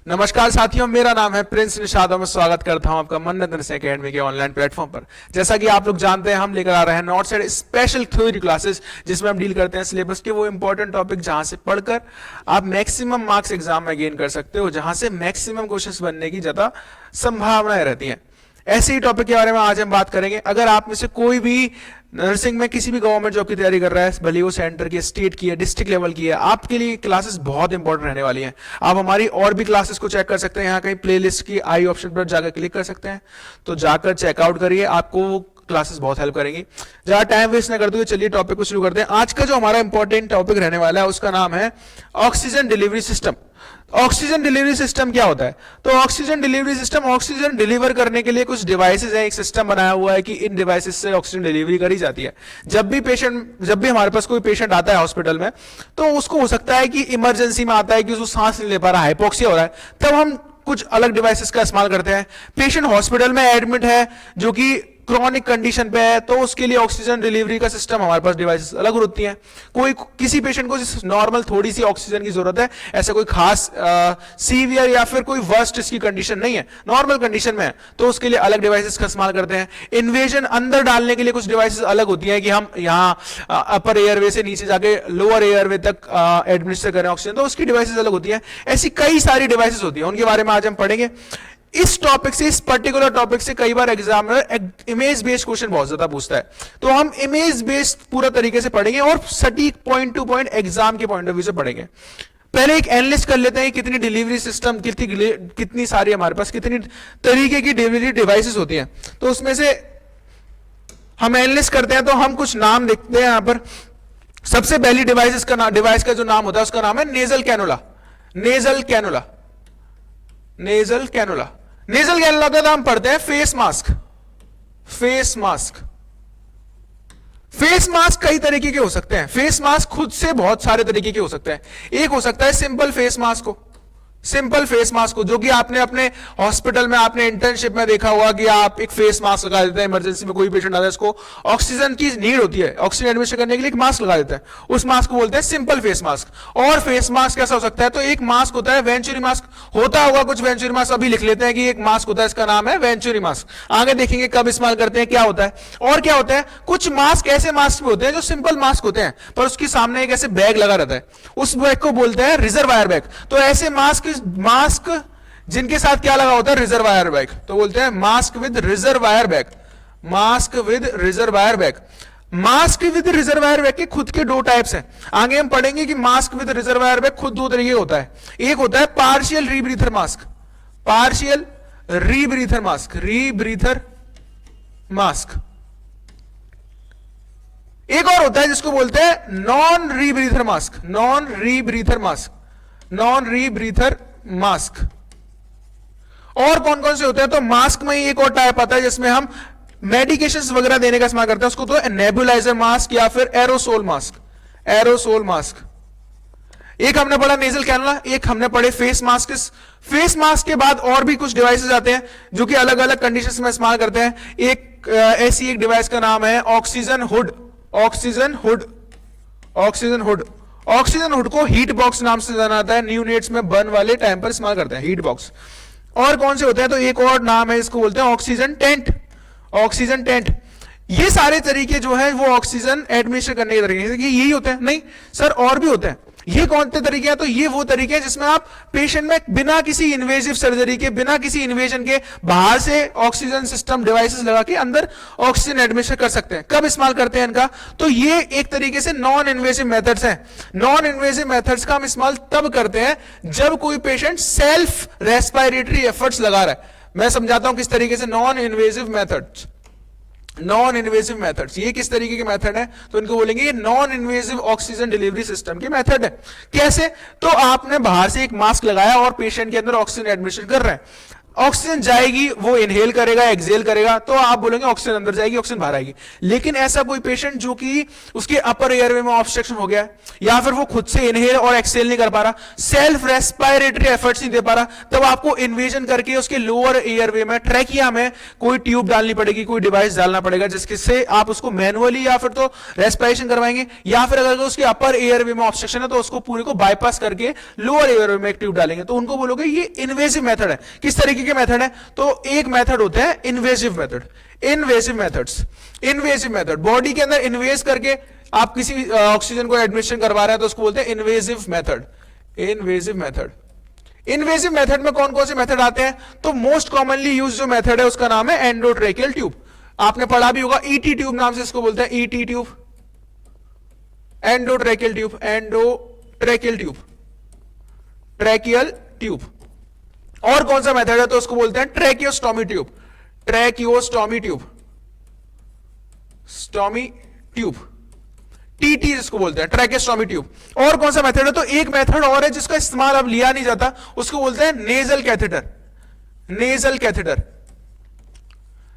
नमस्कार साथियों, मेरा नाम है प्रिंस निषाद और मैं स्वागत करता हूं आपका मन्नत नर्सिंग एकेडमी के ऑनलाइन प्लेटफॉर्म पर। जैसा कि आप लोग जानते हैं, हम लेकर आ रहे हैं north side special theory classes, जिसमें हम डील करते हैं सिलेबस के वो इंपॉर्टेंट टॉपिक जहां से पढ़कर आप मैक्सिमम मार्क्स एग्जाम में गेन कर सकते हो, जहां से मैक्सिमम क्वेश्चंस बनने की ज्यादा संभावनाएं रहती हैं। ऐसे ही टॉपिक के बारे में आज हम बात करेंगे। अगर आप में से कोई भी नर्सिंग में किसी भी गवर्नमेंट जॉब की तैयारी कर रहा है, भले वो सेंटर की, स्टेट की है, डिस्ट्रिक्ट लेवल की है, आपके लिए क्लासेस बहुत इंपॉर्टेंट रहने वाली हैं। आप हमारी और भी क्लासेस को चेक कर सकते हैं, यहाँ कहीं प्लेलिस्ट की आई ऑप्शन पर जाकर क्लिक कर सकते हैं, तो जाकर चेकआउट करिए, आपको क्लासेस बहुत हेल्प करेंगी। ज्यादा टाइम वेस्ट ना करते हुए चलिए टॉपिक को शुरू करते हैं। आज का जो हमारा इंपॉर्टेंट टॉपिक रहने वाला है उसका नाम है oxygen delivery system. Oxygen delivery system क्या होता है? तो oxygen delivery system, oxygen deliver करने के लिए कुछ डिवाइसेस है, एक सिस्टम बनाया हुआ है कि इन डिवाइसेस से ऑक्सीजन डिलीवरी करी जाती है। जब भी हमारे पास कोई पेशेंट आता है हॉस्पिटल में, तो उसको हो सकता है कि इमरजेंसी में आता है कि उसको सांस नहीं ले पा रहा है, हाइपोक्सिया हो रहा है, तब हम कुछ अलग डिवाइसेस का इस्तेमाल करते हैं। पेशेंट हॉस्पिटल में एडमिट है जो कि क्रॉनिक कंडीशन पे है, तो उसके लिए ऑक्सीजन डिलीवरी का सिस्टम हमारे पास डिवाइसेस अलग होती हैं। किसी पेशेंट को नॉर्मल थोड़ी सी ऑक्सीजन की जरूरत है, ऐसा कोई खास सीवियर या फिर कोई वर्स्ट इसकी कंडीशन नहीं है, नॉर्मल कंडीशन में है, तो उसके लिए अलग डिवाइसेस का इस्तेमाल करते हैं। इन्वेजन अंदर डालने के लिए कुछ डिवाइसेस अलग होती हैं कि हम यहाँ अपर एयरवे से नीचे जाके लोअर एयरवे तक एडमिनिस्टर करें ऑक्सीजन, तो उसकी डिवाइसेस अलग होती हैं। ऐसी कई सारी डिवाइसेस होती हैं, उनके बारे में आज हम पढ़ेंगे। इस टॉपिक से, इस पर्टिकुलर टॉपिक से कई बार एग्जामिनर इमेज बेस्ड क्वेश्चन बहुत ज्यादा पूछता है, तो हम इमेज बेस्ड पूरा तरीके से पढ़ेंगे और सटीक पॉइंट टू पॉइंट एग्जाम के पॉइंट ऑफ व्यू से पढ़ेंगे। पहले एक एनालिस्ट कर लेते हैं कितनी डिलीवरी सिस्टम, कितनी सारी हमारे पास कितनी तरीके की डिलीवरी डिवाइसेस होती हैं। तो उसमें से हम एनालिस्ट करते हैं, तो हम कुछ नाम देखते हैं यहां पर। सबसे पहली डिवाइस का जो नाम होता है उसका नाम है nasal cannula. Nasal cannula, nasal cannula, nasal cannula का नाम पढ़ते हैं face mask. Face mask, face mask कई तरीके के हो सकते हैं। फेस मास्क खुद से बहुत सारे तरीके के हो सकते हैं। एक हो सकता है सिंपल फेस मास्क को, सिंपल फेस मास्क को, जो कि आपने अपने हॉस्पिटल में, आपने इंटर्नशिप में देखा होगा कि आप एक फेस मास्क लगा देते हैं। इमरजेंसी में कोई पेशेंट आता है, उसको ऑक्सीजन की नीड होती है, ऑक्सीजन एडमिनिस्टर करने के लिए एक मास्क लगा देते हैं, उस मास्क को बोलते हैं सिंपल फेस मास्क। और फेस मास्क कैसा हो सकता है? तो एक मास्क होता है वेंचुरी मास्क, होता होगा कुछ वेंचुरी मास्क, अभी लिख लेते हैं कि एक मास्क होता है, इसका नाम है वेंचुरी मास्क। आगे देखेंगे कब इस्तेमाल करते हैं, क्या होता है। और क्या होता है, कुछ मास्क ऐसे मास्क भी होते हैं जो सिंपल मास्क होते हैं, पर उसके सामने एक ऐसे बैग लगा रहता है, उस बैग को बोलते हैं रिजर्वायर बैग। तो ऐसे मास्क जिनके साथ क्या लगा होता है, रिजर्वायर बैग, तो बोलते हैं mask with reservoir bag. Mask with reservoir bag, mask with reservoir bag के खुद के दो टाइप्स हैं। आगे हम पढ़ेंगे कि मास्क विद रिजर्वायर बैग खुद दो तरीके होता है। एक होता है partial rebreather mask, partial rebreather mask, rebreather mask. एक और होता है जिसको बोलते हैं non rebreather mask, non rebreather mask, non rebreather mask. और कौन कौन से होते हैं? तो मास्क में ही एक और टाइप आता है जिसमें हम मेडिकेशंस वगैरह देने का इस्तेमाल करते हैं, उसको तो नेबुलाइजर मास्क या फिर एरोसोल मास्क, एरोसोल मास्क। एक हमने पढ़ा नेजल कैनुला, एक हमने पढ़े फेस मास्क। फेस मास्क के बाद और भी कुछ डिवाइसेस आते हैं जो कि अलग अलग कंडीशंस में इस्तेमाल करते हैं। ऐसी एक डिवाइस का नाम है oxygen hood, oxygen hood, oxygen hood. Oxygen hood को हीट बॉक्स नाम से जाना जाता है, न्यूनेट्स में बर्न वाले टाइम पर इस्तेमाल करते हैं, हीट बॉक्स। और कौन से होते हैं? तो एक और नाम है, इसको बोलते हैं ऑक्सीजन टेंट, ऑक्सीजन टेंट। ये सारे तरीके जो है वो ऑक्सीजन एडमिनिस्टर करने के तरीके हैं। यही होते हैं? नहीं सर, और भी होते हैं। ये कौन से तरीके हैं? तो ये वो तरीके हैं जिसमें आप पेशेंट में बिना किसी इन्वेजिव सर्जरी के, बिना किसी इन्वेजन के बाहर से ऑक्सीजन सिस्टम डिवाइसेस लगा के अंदर ऑक्सीजन एडमिनिस्टर कर सकते हैं। कब इस्तेमाल करते हैं इनका? तो ये एक तरीके से नॉन इन्वेजिव मेथड्स हैं। नॉन इन्वेजिव मेथड्स का हम इस्तेमाल तब करते हैं जब कोई पेशेंट सेल्फ रेस्पिरेटरी एफर्ट्स लगा रहा है। मैं समझाता हूं किस तरीके से non invasive methods, non invasive methods, ये किस तरीके के मेथड है? तो इनको बोलेंगे ये non invasive oxygen delivery system के मेथड है। कैसे? तो आपने बाहर से एक मास्क लगाया और पेशेंट के अंदर ऑक्सीजन एडमिशन कर रहे हैं। ऑक्सीजन जाएगी, वो इनहेल करेगा, एक्सहेल करेगा, तो आप बोलेंगे ऑक्सीजन अंदर जाएगी, ऑक्सीजन बाहर आएगी। लेकिन ऐसा कोई पेशेंट जो कि उसके अपर एयरवे में ऑब्स्ट्रक्शन हो गया है, या फिर वो खुद से इनहेल और एक्सहेल नहीं कर पा रहा, सेल्फ रेस्पिरेटरी एफर्ट्स नहीं दे पा रहा, तब आपको इन्वेजन करके उसके लोअर एयरवे में, ट्रैकिया में कोई ट्यूब डालनी पड़ेगी, कोई डिवाइस डालना पड़ेगा, जिससे आप उसको मैनुअली या फिर तो रेस्पिरेशन करवाएंगे, या फिर अगर उसके अपर एयरवे में ऑब्स्ट्रक्शन है तो उसको पूरे को बाईपास करके लोअर एयरवे में एक ट्यूब डालेंगे। तो उनको बोलोगे ये इन्वेजिव मेथड है। किस तरीके के मेथड है? तो एक मेथड होता है invasive method. Invasive methods, invasive method, body के अंदर इन्वेज करके आप किसी ऑक्सीजन को एडमिशन करवा रहे हैं तो उसको बोलते हैं invasive method. Invasive method, invasive method में कौन कौन से मेथड आते हैं? तो मोस्ट कॉमनली यूज जो मेथड है उसका नाम है एंडोट्रेकियल ट्यूब। आपने पढ़ा भी होगा, ईटी ट्यूब नाम से इसको बोलते हैं, ET tube, endotracheal tube, endotracheal tube, tracheal tube. और कौन सा मेथड है? तो उसको बोलते हैं tracheostomy tube, tracheostomy tube, stomy tube, TT जिसको बोलते हैं, ट्रैकियोस्टोमी ट्यूब। और कौन सा मेथड है? तो एक मेथड और है जिसका इस्तेमाल अब लिया नहीं जाता, उसको बोलते हैं nasal catheter, nasal catheter.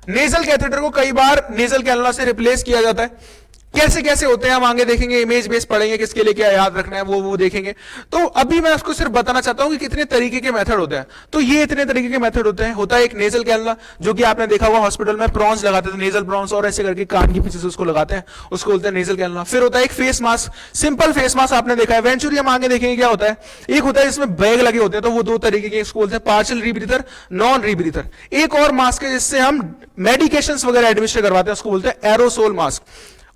Nasal catheter को कई बार नेजल कैनुला से रिप्लेस किया जाता है। कैसे कैसे होते हैं हम आगे देखेंगे, इमेज बेस पढ़ेंगे, किसके लिए क्या याद रखना है वो देखेंगे। तो अभी मैं आपको सिर्फ बताना चाहता हूं कि कितने तरीके के मेथड होते हैं। तो ये इतने तरीके के मेथड होते हैं। होता है एक नेजल कैनुला, जो कि आपने देखा होगा हॉस्पिटल में प्रॉन्स लगाते थे, नेजल प्रॉन्स, और ऐसे करके कान के पीछे से उसको लगाते हैं, उसको बोलते हैं नेजल कैनुला। फिर होता है एक face mask, simple face mask आपने देखा है। वेंचुरी हम आगे देखेंगे क्या होता है। एक होता है इसमें बैग लगे होते हैं, तो वो दो तरीके के, इसको बोलते हैं पार्शियल रीब्रीथर, नॉन रीब्रीथर। एक और मास्क है जिससे हम मेडिकेशन वगैरह एडमिनिस्टर करवाते हैं, उसको बोलते हैं एरोसोल मास्क।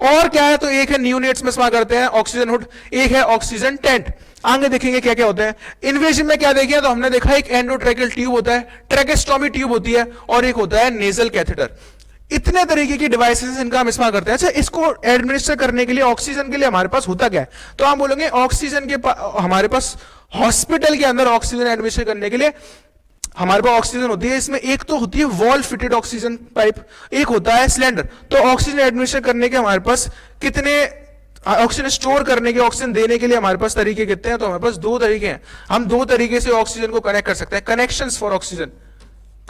और क्या है? तो एक है न्यूनेट्स में इस्तेमाल करते हैं ऑक्सीजन हुड, एक है ऑक्सीजन टेंट। आगे देखेंगे क्या क्या होता है। इन्वेजिव में क्या देखें तो हमने देखा एक एंडोट्रैकियल ट्यूब होता है, ट्रैकेस्टोमी ट्यूब होती है, और एक होता है नेजल कैथेटर। इतने तरीके की डिवाइसेस इनका हम इस्तेमाल करते हैं। अच्छा, इसको एडमिनिस्टर करने के लिए ऑक्सीजन के लिए हमारे पास होता क्या है? तो हम बोलेंगे ऑक्सीजन के हमारे पास हॉस्पिटल के अंदर ऑक्सीजन एडमिनिस्टर करने के लिए हमारे पास ऑक्सीजन होती है। इसमें एक तो होती है वॉल फिटेड ऑक्सीजन पाइप, एक होता है सिलेंडर। तो ऑक्सीजन एडमिनिस्टर करने के हमारे पास कितने, ऑक्सीजन स्टोर करने के, ऑक्सीजन देने के लिए हमारे पास तरीके कितने हैं? तो हमारे पास दो तरीके हैं। हम दो तरीके से ऑक्सीजन को कनेक्ट कर सकते हैं। Connections for oxygen,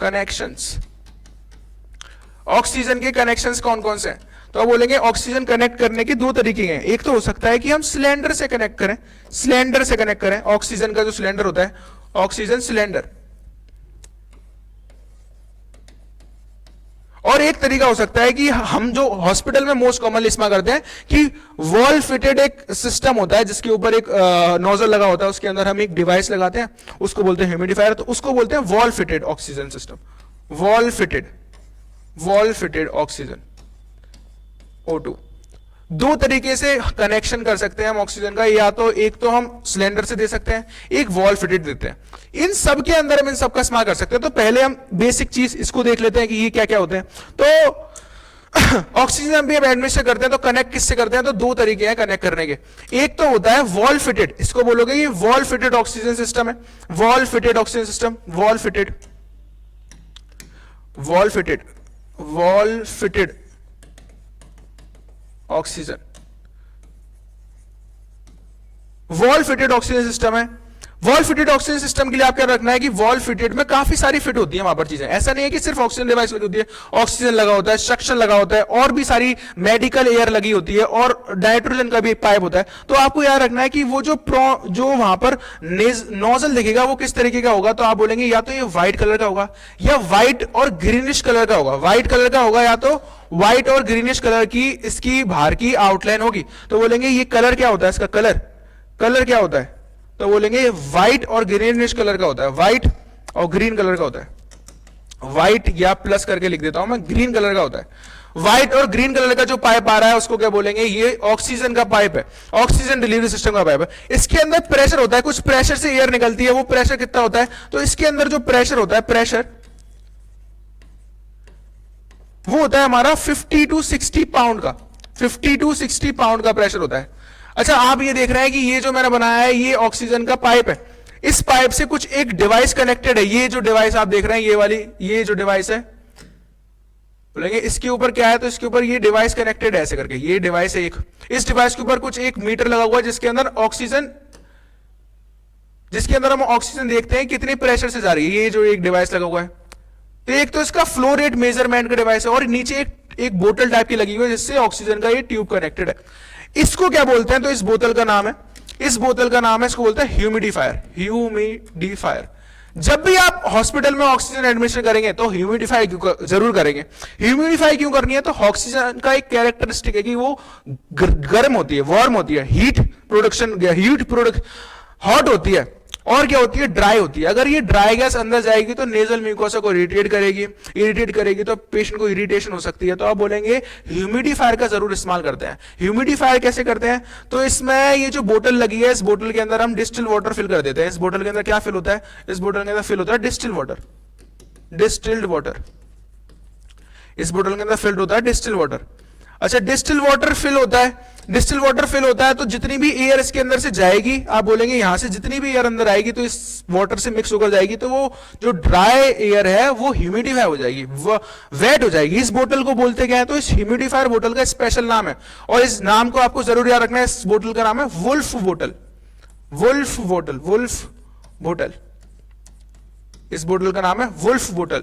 connections, oxygen के कनेक्शंस कौन कौन से हैं? तो आप बोलेंगे ऑक्सीजन कनेक्ट करने के दो तरीके हैं। एक तो हो सकता है कि हम सिलेंडर से कनेक्ट करें, सिलेंडर से कनेक्ट करें, ऑक्सीजन का जो सिलेंडर होता है, ऑक्सीजन सिलेंडर। और एक तरीका हो सकता है कि हम जो हॉस्पिटल में मोस्ट कॉमनली इस्तेमाल करते हैं कि वॉल फिटेड एक सिस्टम होता है जिसके ऊपर एक नोजल लगा होता है, उसके अंदर हम एक डिवाइस लगाते हैं, उसको बोलते हैं ह्यूमिडिफायर। तो उसको बोलते हैं wall fitted oxygen system, wall fitted, wall fitted oxygen O2। दो तरीके से कनेक्शन कर सकते हैं हम ऑक्सीजन का, या तो एक तो हम सिलेंडर से दे सकते हैं, एक वॉल फिटेड देते हैं। इन सब के अंदर हम इन सब का इस्तेमाल कर सकते हैं। तो पहले हम बेसिक चीज इसको देख लेते हैं कि ये क्या क्या होते हैं। तो ऑक्सीजन भी हम एडमिनिस्टर करते हैं, तो कनेक्ट किससे करते हैं? तो दो तरीके हैं कनेक्ट करने के। एक तो होता है वॉल फिटेड, इसको बोलोगे ये वॉल फिटेड ऑक्सीजन सिस्टम है, wall fitted oxygen system, wall fitted, wall fitted, wall fitted oxygen, wall fitted oxygen system है। वॉल फिटेड ऑक्सीजन सिस्टम के लिए आप क्या रखना है कि वॉल फिटेड में काफी सारी फिट होती है वहां पर चीजें। ऐसा नहीं है कि सिर्फ ऑक्सीजन डिवाइस लगी होती है, ऑक्सीजन लगा होता है, सक्शन लगा होता है, और भी सारी मेडिकल एयर लगी होती है, और नाइट्रोजन का भी एक पाइप होता है। तो आपको याद रखना है कि वो जो वहां पर नोजल दिखेगा वो किस तरीके का होगा। तो आप बोलेंगे या तो ये व्हाइट कलर का होगा, या व्हाइट और ग्रीनिश कलर का होगा। व्हाइट कलर का होगा, या तो व्हाइट और ग्रीनिश कलर की इसकी बाहर की आउटलाइन होगी। तो बोलेंगे ये कलर क्या होता है, इसका कलर, कलर क्या होता है? तो बोलेंगे ये व्हाइट और ग्रीनिश कलर का होता है, व्हाइट और ग्रीन कलर का होता है। व्हाइट या प्लस करके लिख देता हूं मैं, ग्रीन कलर का होता है। व्हाइट और ग्रीन कलर का जो पाइप आ रहा है उसको क्या बोलेंगे? ये ऑक्सीजन का पाइप है, ऑक्सीजन डिलीवरी सिस्टम का पाइप है। इसके अंदर प्रेशर होता है, कुछ प्रेशर से एयर निकलती है। वो प्रेशर कितना होता है? तो इसके अंदर जो प्रेशर होता है, प्रेशर वो होता है हमारा 50 to 60 पाउंड का, 50 to 60 पाउंड का प्रेशर होता है। अच्छा, आप ये देख रहे हैं कि ये जो मैंने बनाया है ये ऑक्सीजन का पाइप है। इस पाइप से कुछ एक डिवाइस कनेक्टेड है। ये जो डिवाइस आप देख रहे हैं, ये वाली, ये जो डिवाइस है, बोलेंगे इसके ऊपर क्या है? तो इसके ऊपर ये डिवाइस कनेक्टेड है ऐसे करके, ये डिवाइस है एक। इस डिवाइस के ऊपर कुछ एक मीटर लगा हुआ है जिसके अंदर ऑक्सीजन, जिसके अंदर हम ऑक्सीजन देखते हैं कितने प्रेशर से जा रही है। ये जो एक डिवाइस लगा हुआ है, तो एक तो इसका फ्लो रेट मेजरमेंट का डिवाइस है, और नीचे एक बोतल टाइप की लगी हुई है जिससे ऑक्सीजन का ये ट्यूब कनेक्टेड है। इसको क्या बोलते हैं, तो इस बोतल का नाम है, इसको बोलते हैं ह्यूमिडिफायर। जब भी आप हॉस्पिटल में ऑक्सीजन एडमिशन करेंगे तो ह्यूमिडिफाई जरूर करेंगे। ह्यूमिडिफाई क्यों करनी है, तो ऑक्सीजन का एक कैरेक्टरिस्टिक है कि वो गर्म होती है, वार्म होती है, हॉट होती है, और क्या होती है, ड्राई होती है। अगर ये ड्राई गैस अंदर जाएगी तो नेजल म्यूकोसा को इरिटेट करेगी तो पेशेंट को इरिटेशन हो सकती है। तो आप बोलेंगे ह्यूमिडिफायर का जरूर इस्तेमाल करते हैं। ह्यूमिडिफायर कैसे करते हैं, तो इसमें ये जो बोतल लगी है, इस बोतल के अंदर हम डिस्टिल वाटर फिल कर देते हैं। इस बोतल के अंदर क्या फिल होता है, इस बोतल के अंदर फिल होता है डिस्टिल्ड वाटर। इस बोतल के अंदर फिल्ड होता है डिस्टिल्ड वाटर। अच्छा, डिस्टिल वाटर फिल होता है तो जितनी भी एयर इसके अंदर से जाएगी, आप बोलेंगे यहां से जितनी भी एयर अंदर आएगी तो इस वाटर से मिक्स होकर जाएगी, तो वो जो ड्राई एयर है वो ह्यूमिडिफाई हो जाएगी, वो वेट हो जाएगी। इस बोतल को बोलते क्या है, तो इस ह्यूमिडिफायर बोतल का स्पेशल नाम है, और इस नाम को आपको जरूर याद रखना है। इस बोतल का नाम है वुल्फ बोतल। इस बोतल का नाम है वुल्फ बोतल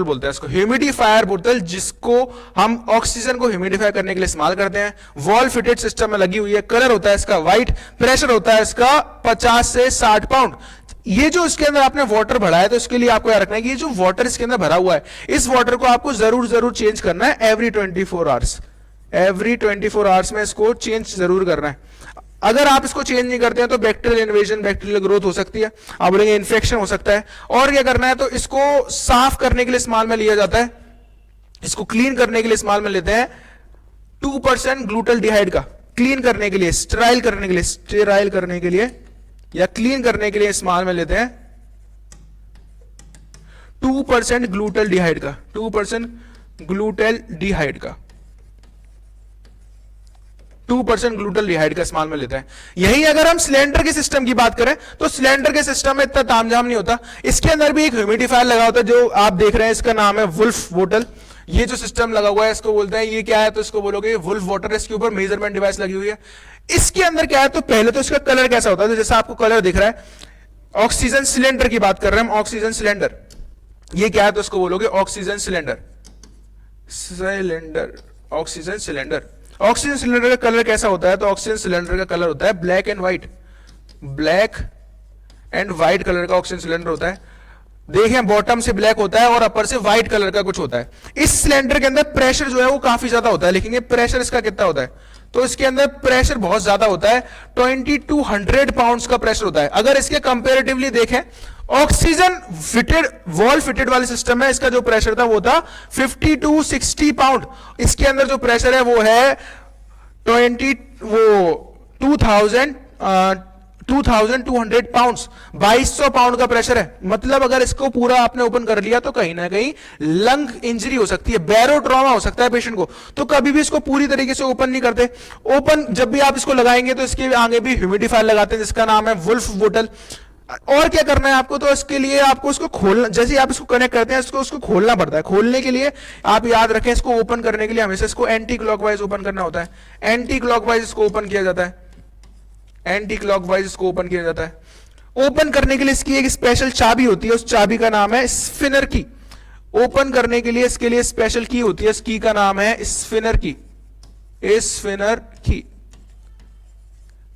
बोलते हैं इसको, ह्यूमिडिफायर बोतल, जिसको हम ऑक्सीजन को ह्यूमिडिफाई करने के लिए इस्तेमाल करते हैं। वॉल फिटेड सिस्टम में लगी हुई है, कलर होता है इसका व्हाइट, प्रेशर होता है इसका 50 से 60 पाउंड। ये जो इसके अंदर आपने वाटर भरा है, तो इसके लिए आपको याद रखना है कि ये जो वाटर इसके अंदर भरा हुआ है, इस वाटर को आपको जरूर चेंज करना है एवरी 24 आवर्स में इसको चेंज जरूर करना है। अगर आप इसको चेंज नहीं करते हैं तो बैक्टीरियल इन्वेजन, बैक्टीरियल ग्रोथ हो सकती है, आप बोलेंगे इन्फेक्शन हो सकता है। और क्या करना है, तो इसको साफ करने के लिए इस्तेमाल में लिया जाता है, इसको क्लीन करने के लिए इस्तेमाल में लेते हैं 2% ग्लूटाल्डिहाइड का, क्लीन करने के लिए, स्टेराइल करने के लिए या क्लीन करने के लिए इस्तेमाल में लेते हैं 2% ग्लूटाल्डिहाइड का, 2% ग्लूटाल्डिहाइड का इस्तेमाल में लेते हैं। यही अगर हम सिलेंडर के सिस्टम की बात करें तो सिलेंडर के सिस्टम में इतना तामझाम नहीं होता। इसके अंदर भी एक ह्यूमिडिफायर लगा होता है जो आप देख रहे हैं, इसका नाम है वुल्फ बोतल। ये जो सिस्टम लगा हुआ है इसको बोलते हैं, ये क्या है, तो इसको बोलोगे वुल्फ वाटर। इसके ऊपर मेजरमेंट डिवाइस लगी हुई है। इसके अंदर क्या है, तो पहले तो इसका कलर कैसा होता है, तो जैसा आपको कलर दिख रहा है, ऑक्सीजन सिलेंडर की बात कर रहे हैं हम, ऑक्सीजन सिलेंडर। ये क्या है, तो इसको बोलोगे ऑक्सीजन सिलेंडर। ऑक्सीजन सिलेंडर का कलर कैसा होता है, तो ऑक्सीजन सिलेंडर का कलर होता है ब्लैक एंड व्हाइट कलर का ऑक्सीजन सिलेंडर होता है। देखें, बॉटम से ब्लैक होता है और अपर से व्हाइट कलर का कुछ होता है। इस सिलेंडर के अंदर प्रेशर जो है वो काफी ज्यादा होता है, लेकिन ये प्रेशर इसका कितना होता है, तो इसके अंदर प्रेशर बहुत ज्यादा होता है, 2200 पाउंड्स का प्रेशर होता है। अगर इसके कंपेरेटिवली देखें, ऑक्सीजन फिटेड, वॉल फिटेड वाले सिस्टम में इसका जो प्रेशर था वो था 5260 पाउंड। इसके अंदर जो प्रेशर है वो है 2200 पाउंड्स, 2200 पाउंड का प्रेशर है। मतलब अगर इसको पूरा आपने ओपन कर लिया तो कहीं ना कहीं लंग इंजरी हो सकती है, बैरोट्रॉमा हो सकता है पेशेंट को। तो कभी भी इसको पूरी तरीके से ओपन नहीं करते। ओपन जब भी आप इसको लगाएंगे तो इसके आगे भी ह्यूमिडिफायर लगाते हैं जिसका नाम है वुल्फ बोतल। और क्या करना है आपको, तो इसके लिए आपको इसको खोलना, जैसे आप इसको कनेक्ट करते हैं उसको खोलना पड़ता है। खोलने के लिए आप याद रखें, इसको ओपन करने के लिए हमेशा इसको एंटी क्लॉकवाइज ओपन करना होता है। एंटी क्लॉकवाइज इसको ओपन किया जाता है। ओपन करने के लिए इसकी एक स्पेशल चाबी होती है, उस चाबी का नाम है स्पिनर की। ओपन करने के लिए इसके लिए स्पेशल की होती है, इस की का नाम है स्पिनर की।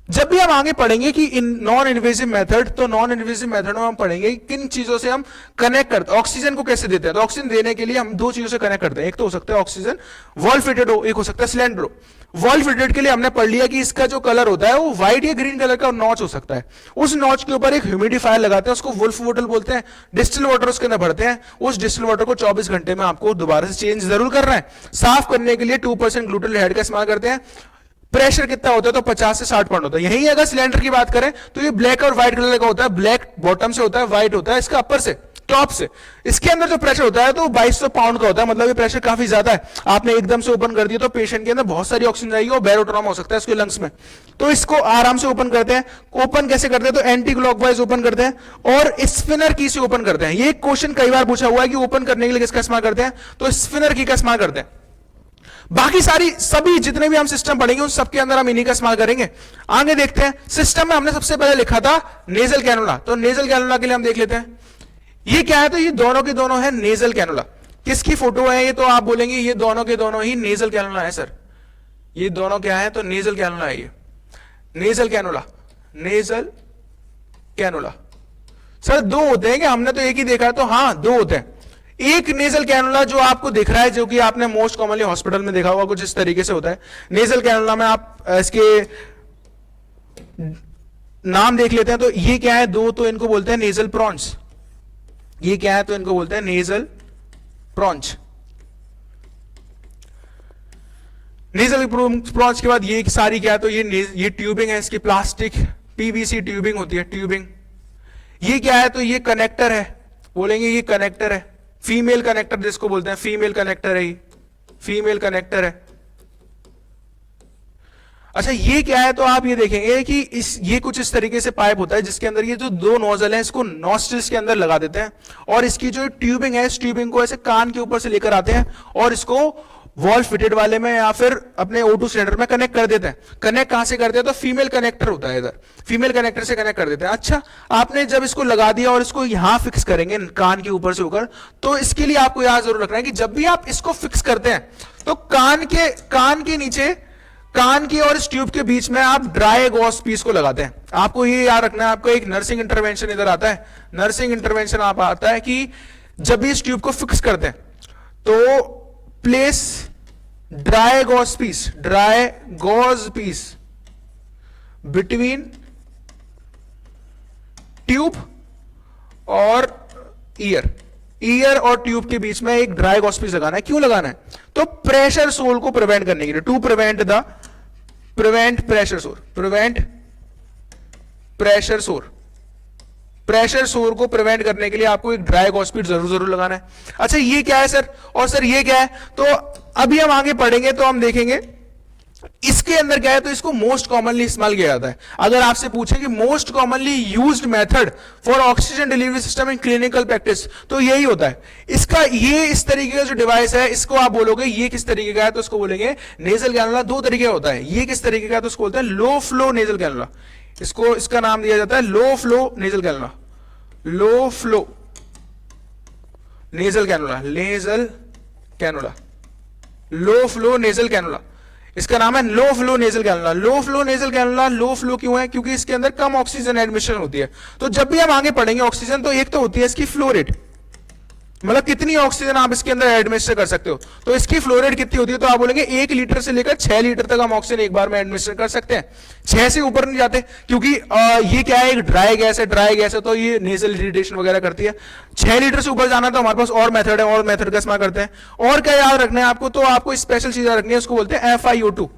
जब भी हम आगे पढ़ेंगे कि इन नॉन इन्वेजिव मेथड, तो नॉन इन्वेजिव मेथड में हम पढ़ेंगे किन चीजों से हम कनेक्ट करते हैं, ऑक्सीजन को कैसे देते हैं। तो ऑक्सीजन देने के लिए हम दो चीजों से कनेक्ट करते हैं, एक तो हो सकता है ऑक्सीजन वॉल फिटेड हो, एक हो सकता है सिलेंडर हो। वॉल फिटेड के लिए हमने पढ़ लिया कि इसका जो कलर होता है वो व्हाइट या ग्रीन कलर का नॉच हो सकता है। उस नॉच के ऊपर एक ह्यूमिडिफायर लगाते हैं, उसको वुल्फ बोतल बोलते हैं। डिस्टिल वाटर उसके अंदर भरते हैं, उस डिस्टिल वाटर को 24 घंटे में आपको दोबारा से चेंज जरूर करना है। साफ करने के लिए 2% ग्लूटाल्डिहाइड का इस्तेमाल करते हैं। प्रेशर कितना होता है, तो 50 से 60 पाउंड होता है। यही अगर सिलेंडर की बात करें तो ये ब्लैक और व्हाइट कलर का होता है, ब्लैक बॉटम से होता है, व्हाइट होता है इसका अपर से, टॉप से। इसके अंदर जो प्रेशर होता है तो 2200 पाउंड का होता है, मतलब ये प्रेशर काफी ज्यादा है। आपने एकदम से ओपन कर दिया तो पेशेंट के अंदर बहुत सारी ऑक्सीजन जाएगी और बैरोट्रॉमा हो सकता है उसके लंग्स में। तो इसको आराम से ओपन करते हैं। ओपन कैसे करते हैं, तो एंटी क्लॉकवाइज ओपन करते हैं और स्पिनर की से ओपन करते हैं। ये क्वेश्चन कई बार पूछा हुआ है कि ओपन करने के लिए किसका इस्तेमाल करते हैं, तो स्पिनर की का इस्तेमाल करते हैं। बाकी सभी जितने भी हम सिस्टम पढ़ेंगे उन सबके अंदर हम इन्हीं का इस्तेमाल करेंगे। आगे देखते हैं। सिस्टम में हमने सबसे पहले लिखा था नेजल कैनुला, तो नेजल कैनुला के लिए हम देख लेते हैं। ये क्या है, तो ये दोनों के दोनों है नेजल कैनुला। किसकी फोटो है ये, तो आप बोलेंगे ये दोनों के दोनों ही नेजल कैनुला है सर। ये दोनों क्या है, तो नेजल कैनुला है। ये nasal cannula, nasal cannula. Sir दो होते हैं कि हमने तो एक ही देखा है, तो हाँ दो होते हैं। एक नेजल कैनुला जो आपको दिख रहा है, जो कि आपने मोस्ट कॉमनली हॉस्पिटल में देखा होगा, कुछ इस तरीके से होता है। नेजल कैनुला में आप इसके नाम देख लेते हैं, तो ये क्या है, दो, तो इनको बोलते हैं नेजल प्रॉन्स। ये क्या है, तो इनको बोलते हैं नेजल प्रॉन्च। नेजल प्रॉन्च के बाद ये सारी क्या है, तो ये ट्यूबिंग है इसकी, प्लास्टिक पीवीसी ट्यूबिंग होती है, ट्यूबिंग। ये क्या है, तो ये कनेक्टर है, बोलेंगे ये कनेक्टर है, फीमेल कनेक्टर जिसको बोलते हैं, फीमेल कनेक्टर है, ये फीमेल कनेक्टर है। अच्छा ये क्या है, तो आप ये देखेंगे कि ये कुछ इस तरीके से पाइप होता है जिसके अंदर ये जो दो नोजल हैं इसको नॉस्ट्रिल्स के अंदर लगा देते हैं, और इसकी जो ट्यूबिंग है इस ट्यूबिंग को ऐसे कान के ऊपर से लेकर आते हैं और इसको वॉल फिटेड वाले में या फिर अपने O2 सिलेंडर में कनेक्ट कर देते हैं। कनेक्ट कहां से करते हैं, तो फीमेल कनेक्टर होता है इधर, फीमेल कनेक्टर से कनेक्ट कर देते हैं। अच्छा आपने जब इसको लगा दिया और इसको यहां फिक्स करेंगे कान के ऊपर से होकर, तो इसके लिए आपको याद जरूर रखना है कि जब भी आप इसको फिक्स करते हैं तो कान के नीचे, कान की और इस ट्यूब के बीच में आप ड्राई गॉस पीस को लगाते हैं। आपको ये याद रखना है, आपको एक नर्सिंग इंटरवेंशन इधर आता है, नर्सिंग इंटरवेंशन आप आता है कि जब भी इस ट्यूब को फिक्स करते हैं तो place dry gauze piece between tube और ईयर और ट्यूब के बीच में एक ड्राई गॉस पीस लगाना है। क्यों लगाना है, तो प्रेशर सोल को प्रिवेंट करने के लिए, टू प्रिवेंट प्रेशर सोर को प्रिवेंट करने के लिए आपको एक ड्राई गॉस पीस जरूर लगाना है। अच्छा ये क्या है सर, और सर ये क्या है, तो अभी हम आगे पढ़ेंगे तो हम देखेंगे इसके अंदर क्या है, तो इसको मोस्ट कॉमनली इस्तेमाल किया जाता है। अगर आपसे पूछे कि most commonly used method for oxygen delivery system in clinical practice, तो यही होता है। इसका ये इस तरीके का जो डिवाइस है इसको आप बोलोगे ये किस तरीके का है, तो इसको बोलेंगे नेजल कैनुला। दो तरीके का होता है, ये किस तरीके का है, तो इसको बोलते हैं लो फ्लो नेजल कैनुला। इसको इसका नाम दिया जाता है low flow nasal cannula, low flow nasal cannula, low flow nasal cannula. इसका नाम है low flow nasal cannula. Low flow nasal cannula low flow क्यों है, क्योंकि इसके अंदर कम ऑक्सीजन एडमिशन होती है। तो जब भी हम आगे पढ़ेंगे ऑक्सीजन, तो एक तो होती है इसकी फ्लो रेट, मतलब कितनी ऑक्सीजन आप इसके अंदर एडमिनिस्टर कर सकते हो। तो इसकी फ्लो रेट कितनी होती है, तो आप बोलेंगे 1 लीटर से लेकर 6 लीटर तक हम ऑक्सीजन एक बार में एडमिनिस्टर कर सकते हैं। 6 से ऊपर नहीं जाते, क्योंकि ये क्या है, एक ड्राई गैस है, तो ये नेजल इरिटेशन वगैरह करती है। 6 लीटर से ऊपर जाना तो हमारे पास और मेथड है, और मेथड का इस्तेमाल करते हैं। और क्या याद रखना है आपको, तो आपको स्पेशल चीज याद रखनी है, उसको बोलते हैं FiO2।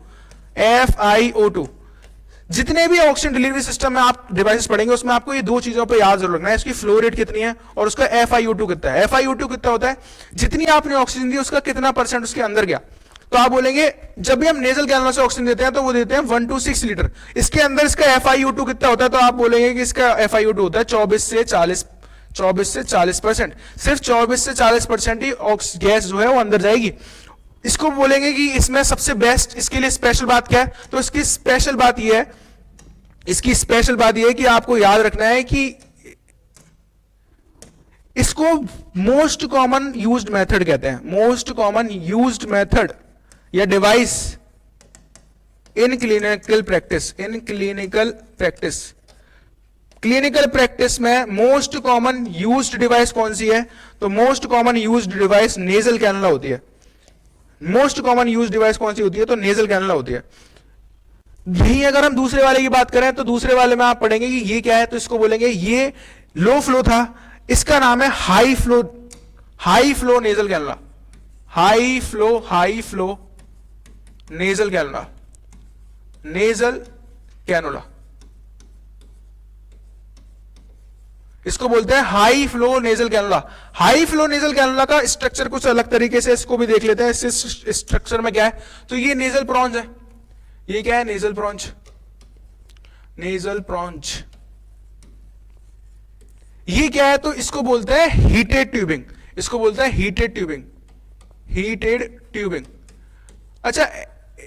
जितने भी ऑक्सीजन डिलीवरी सिस्टम में आप डिवाइसेस पढ़ेंगे उसमें आपको ये दो चीजों पे याद जरूर रखना है, इसकी फ्लो रेट कितनी है और उसका FiO2 कितना है। FiO2 कितना होता है, जितनी आपने ऑक्सीजन दी उसका कितना % उसके अंदर गया। तो आप बोलेंगे जब भी हम नेजल कैनुला से ऑक्सीजन देते हैं तो वो देते हैं 1 to 6 लीटर। इसके अंदर इसका FiO2 कितना होता है, तो आप बोलेंगे कि इसका FiO2 होता है 24 से 40%। सिर्फ 24 से 40% ही गैस जो है वो अंदर जाएगी। इसको बोलेंगे कि इसमें सबसे बेस्ट, इसके लिए स्पेशल बात क्या है, तो इसकी स्पेशल बात यह है, कि आपको याद रखना है कि इसको मोस्ट कॉमन यूज्ड मेथड कहते हैं। मोस्ट कॉमन यूज्ड मेथड या डिवाइस इन क्लिनिकल प्रैक्टिस में मोस्ट कॉमन यूज्ड डिवाइस कौन सी है, तो most common used device nasal cannula होती है। मोस्ट कॉमन यूज डिवाइस कौन सी होती है, तो नेजल कैनुला होती है। यही अगर हम दूसरे वाले की बात करें तो दूसरे वाले में आप पढ़ेंगे कि ये क्या है, तो इसको बोलेंगे ये लो फ्लो था, इसका नाम है high flow nasal cannula, high flow nasal cannula. इसको बोलते हैं high flow nasal cannula. High flow nasal cannula का स्ट्रक्चर कुछ अलग तरीके से, इसको भी देख लेते हैं। इस स्ट्रक्चर में क्या है, तो ये नेजल प्रॉन्च है। ये क्या है, नेजल प्रॉन्च। ये क्या है, तो इसको बोलते हैं हीटेड ट्यूबिंग। अच्छा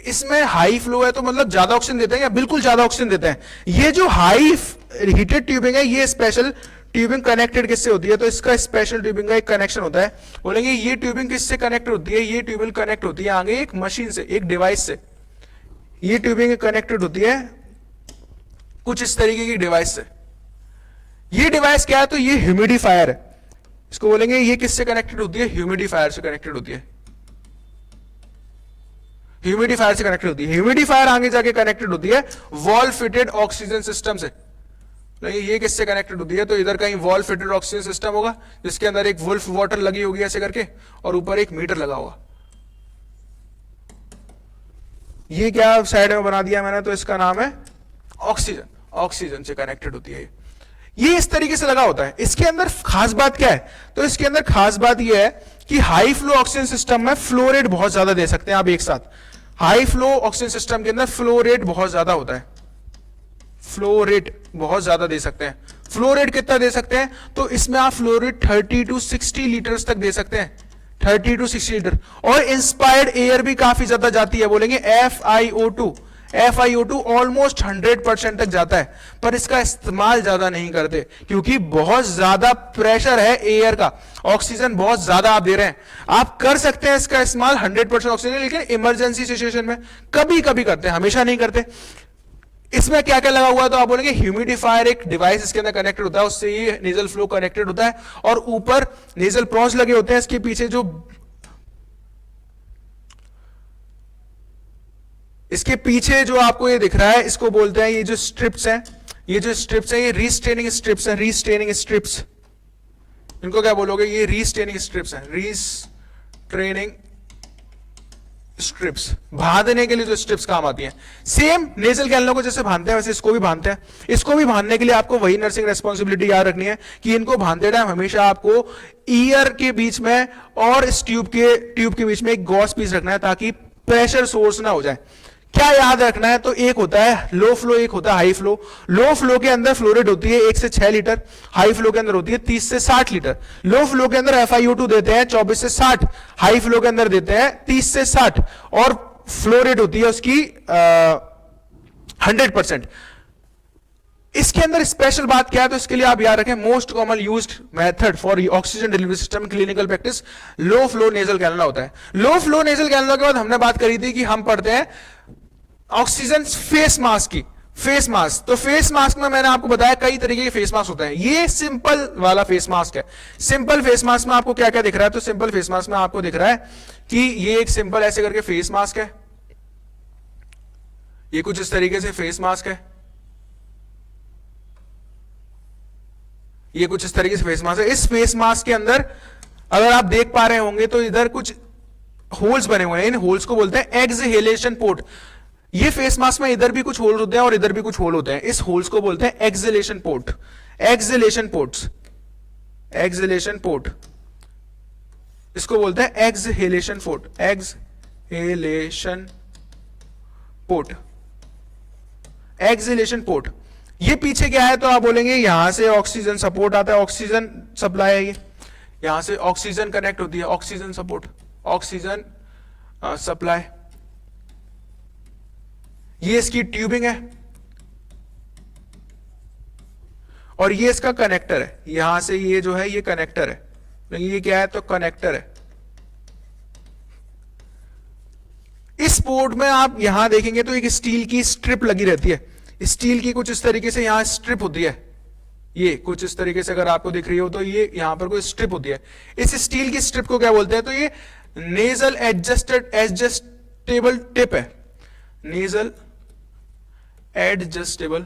इसमें हाई फ्लो है तो मतलब ज्यादा ऑक्सीजन देते हैं या बिल्कुल ज्यादा ऑक्सीजन देते हैं। ये जो हाई हीटेड ट्यूबिंग है ये स्पेशल ट्यूबिंग कनेक्टेड किससे होती है, तो इसका स्पेशल ट्यूबिंग का एक कनेक्शन होता है। बोलेंगे ये ट्यूबिंग किससे कनेक्ट होती है, ये ट्यूबिंग कनेक्ट होती है आगे एक मशीन से, एक डिवाइस से। ये ट्यूबिंग कनेक्टेड होती है कुछ इस तरीके की डिवाइस से। ये डिवाइस क्या है, तो ये ह्यूमिडिफायर है। इसको बोलेंगे ये किससे कनेक्टेड होती है, ह्यूमिडिफायर से कनेक्टेड होती है। ह्यूमिडिफायर से कनेक्टेड होती है। ह्यूमिडिफायर आगे जाके कनेक्टेड होती है वॉल फिटेड ऑक्सीजन सिस्टम से। ये किससे कनेक्टेड होती है, तो इधर कहीं वॉल फिटेड ऑक्सीजन सिस्टम होगा जिसके अंदर एक वुल्फ वाटर लगी होगी ऐसे करके, और ऊपर एक मीटर लगा होगा। ये क्या साइड में बना दिया मैंने, तो इसका नाम है ऑक्सीजन। ऑक्सीजन से कनेक्टेड होती है ये इस तरीके से लगा होता है। इसके अंदर खास बात क्या है, तो इसके अंदर खास बात यह है कि हाई फ्लो ऑक्सीजन सिस्टम में फ्लो रेट बहुत ज्यादा दे सकते हैं आप एक साथ। हाई फ्लो ऑक्सीजन सिस्टम के अंदर फ्लो रेट बहुत ज्यादा होता है, फ्लो रेट बहुत ज्यादा दे सकते हैं। फ्लो रेट कितना दे सकते हैं, तो इसमें आप फ्लो रेट 30 to 60 लीटर्स तक दे सकते हैं, 30 to 60 लीटर। और इंस्पायर्ड एयर भी काफी ज्यादा जाती है, बोलेंगे FiO2 ऑलमोस्ट 100% तक जाता है, पर इसका इस्तेमाल ज्यादा नहीं करते क्योंकि बहुत ज्यादा प्रेशर है एयर का, ऑक्सीजन बहुत ज्यादा आप दे रहे हैं। आप कर सकते हैं इसका इस्तेमाल 100% ऑक्सीजन, लेकिन इमरजेंसी सिचुएशन में कभी कभी करते हैं, हमेशा नहीं करते। इसमें क्या क्या लगा हुआ है, तो आप बोलेंगे ह्यूमिडिफायर एक डिवाइस इसके अंदर कनेक्टेड होता है, उससे ये नेजल फ्लो कनेक्टेड होता है, और ऊपर नेजल प्रॉन्स लगे होते हैं। इसके पीछे जो इसके पीछे जो आपको ये दिख रहा है, इसको बोलते हैं, ये जो स्ट्रिप्स हैं, ये जो स्ट्रिप्स हैं, ये रीस्ट्रेनिंग स्ट्रिप्स हैं। रीस्ट्रेनिंग स्ट्रिप्स, इनको क्या बोलोगे, ये रीस्ट्रेनिंग स्ट्रिप्स हैं। रीस्ट्रेनिंग स्ट्रिप्स, बांधने के लिए जो स्ट्रिप्स काम आती हैं। सेम नेजल कैनलों को जैसे बांधते हैं वैसे इसको भी बांधते हैं। इसको भी बांधने के लिए आपको वही नर्सिंग रेस्पॉन्सिबिलिटी याद रखनी है कि इनको बांधते टाइम हमेशा आपको ईयर के बीच में और इस ट्यूब के बीच में एक गॉस पीस रखना है ताकि प्रेशर सोर्स ना हो जाए। क्या याद रखना है, तो एक होता है लो फ्लो, एक होता है हाई फ्लो। लो फ्लो के अंदर फ्लो रेट होती है 1 से 6 लीटर, हाई फ्लो के अंदर होती है 30 से 60 लीटर। लो फ्लो के अंदर FiO2 देते हैं 24 से 60, हाई फ्लो के अंदर देते हैं 30 से 60, और फ्लो रेट होती है उसकी 100%। इसके अंदर स्पेशल बात क्या है, तो इसके लिए आप याद रखें most common used method for oxygen delivery system clinical practice low flow nasal cannula होता है। लो फ्लो नेजल कैनुला के बाद हमने बात करी थी कि हम पढ़ते हैं ऑक्सीजन फेस मास्क की। फेस मास्क, तो फेस मास्क में मैंने आपको बताया कई तरीके के फेस मास्क होते हैं। ये सिंपल वाला फेस मास्क है। सिंपल फेस मास्क में आपको क्या क्या दिख रहा है, तो सिंपल फेस मास्क में आपको दिख रहा है कि ये एक सिंपल ऐसे करके फेस मास्क है, ये कुछ इस तरीके से फेस मास्क है, ये कुछ इस तरीके से फेस मास्क है। इस फेस मास्क के अंदर अगर आप देख पा रहे होंगे तो इधर कुछ होल्स बने हुए हैं, इन होल्स को बोलते हैं एक्सहेलेशन पोर्ट। ये फेस मास्क में इधर भी कुछ होल होते हैं और इधर भी कुछ होल होते हैं, इस होल्स को बोलते हैं exhalation port. Exhalation ports, exhalation port, इसको बोलते हैं exhalation port, exhalation port, exhalation port. ये पीछे क्या है, तो आप बोलेंगे यहां से ऑक्सीजन सपोर्ट आता है, ऑक्सीजन सप्लाई है, ये यहां से ऑक्सीजन कनेक्ट होती है, ऑक्सीजन सपोर्ट, ऑक्सीजन सप्लाई। ये इसकी ट्यूबिंग है और ये इसका कनेक्टर है, यहां से ये जो है ये कनेक्टर है, तो ये क्या है, तो कनेक्टर है। इस पोर्ट में आप यहां देखेंगे तो एक स्टील की स्ट्रिप लगी रहती है, स्टील की कुछ इस तरीके से यहां स्ट्रिप होती है, ये कुछ इस तरीके से अगर आपको दिख रही हो तो ये यहां पर कोई स्ट्रिप होती है। इस स्टील की स्ट्रिप को क्या बोलते हैं, तो ये नेजल एडजस्टेबल टिप है, नेजल एडजस्टेबल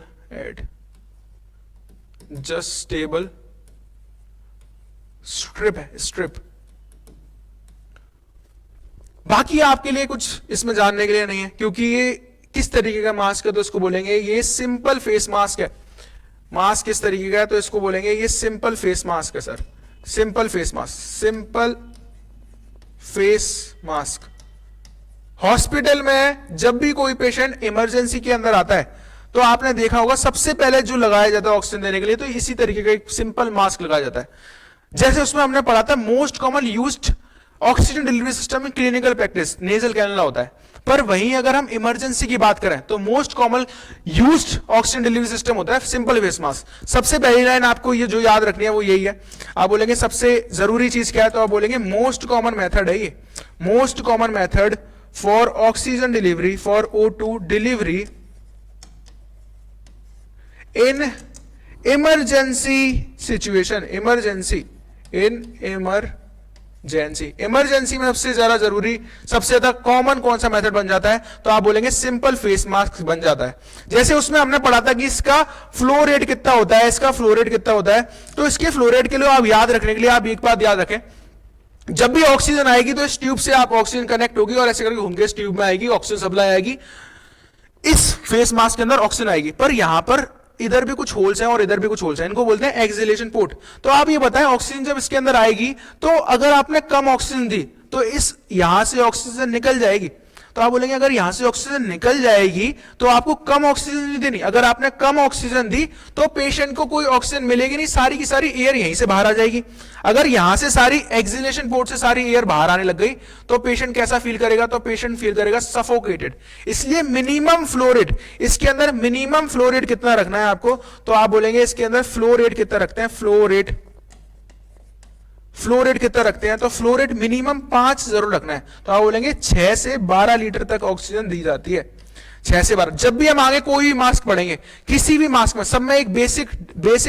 स्ट्रिप है, स्ट्रिप। बाकी आपके लिए कुछ इसमें जानने के लिए नहीं है क्योंकि ये किस तरीके का मास्क है, तो इसको बोलेंगे ये सिंपल फेस मास्क है। मास्क किस तरीके का है, तो इसको बोलेंगे ये सिंपल फेस मास्क है sir, simple face mask, simple face mask. Hospital में जब भी कोई पेशेंट इमरजेंसी के अंदर आता है तो आपने देखा होगा सबसे पहले जो लगाया जाता है ऑक्सीजन देने के लिए, तो इसी तरीके का एक सिंपल मास्क लगाया जाता है। जैसे उसमें हमने पढ़ा था most common used oxygen delivery system in clinical practice nasal cannula होता है। पर वहीं अगर हम इमरजेंसी की बात करें तो most common used oxygen delivery system होता है सिंपल फेस मास्क। सबसे पहली लाइन आपको ये जो याद रखनी है वो यही है, आप बोलेंगे सबसे जरूरी चीज क्या है, तो आप बोलेंगे मोस्ट कॉमन मेथड है ये, most common method for oxygen delivery, for O2 delivery in emergency situation, emergency in emergency में सबसे ज्यादा जरूरी, सबसे ज्यादा कॉमन कौन सा मेथड बन जाता है, तो आप बोलेंगे सिंपल फेस मास्क बन जाता है। जैसे उसमें हमने पढ़ा था कि इसका फ्लो रेट कितना होता है, इसका फ्लो रेट कितना होता है, तो इसके फ्लो रेट के लिए आप याद रखने के लिए आप एक बात याद रखें, जब भी ऑक्सीजन आएगी तो इस ट्यूब से आप ऑक्सीजन कनेक्ट होगी और ऐसे करके घूम के इस ट्यूब में आएगी, ऑक्सीजन सप्लाई आएगी, इस फेस मास्क के अंदर ऑक्सीजन आएगी। पर यहां पर इधर भी कुछ होल्स हैं और इधर भी कुछ होल्स हैं, इनको बोलते हैं एक्सहेलेशन पोर्ट। तो आप ये बताएं ऑक्सीजन जब इसके अंदर आएगी तो अगर आपने कम ऑक्सीजन दी तो इस यहां से ऑक्सीजन निकल जाएगी, तो आप बोलेंगे अगर यहां से ऑक्सीजन निकल जाएगी तो आपको कम ऑक्सीजन नहीं देनी, अगर आपने कम ऑक्सीजन दी तो पेशेंट को कोई ऑक्सीजन मिलेगी नहीं, सारी की सारी एयर यहीं से बाहर आ जाएगी। अगर यहां से सारी एक्सहेलेशन पोर्ट से सारी एयर बाहर आने लग गई तो पेशेंट कैसा फील करेगा, तो पेशेंट फील करेगा सफोकेटेड। इसलिए मिनिमम फ्लो रेट, इसके अंदर मिनिमम फ्लो रेट कितना रखना है आपको, तो आप बोलेंगे इसके अंदर फ्लो रेट कितना रखते हैं, फ्लो रेट कितना रखते हैं, तो फ्लो रेट मिनिमम 5 जरूर रखना है। तो आप बोलेंगे 6 से 12 लीटर तक ऑक्सीजन दी जाती है, 6 से 12। जब भी हम आगे कोई भी मास्क पढ़ेंगे, किसी भी मास्क में, सब में एक बेसिक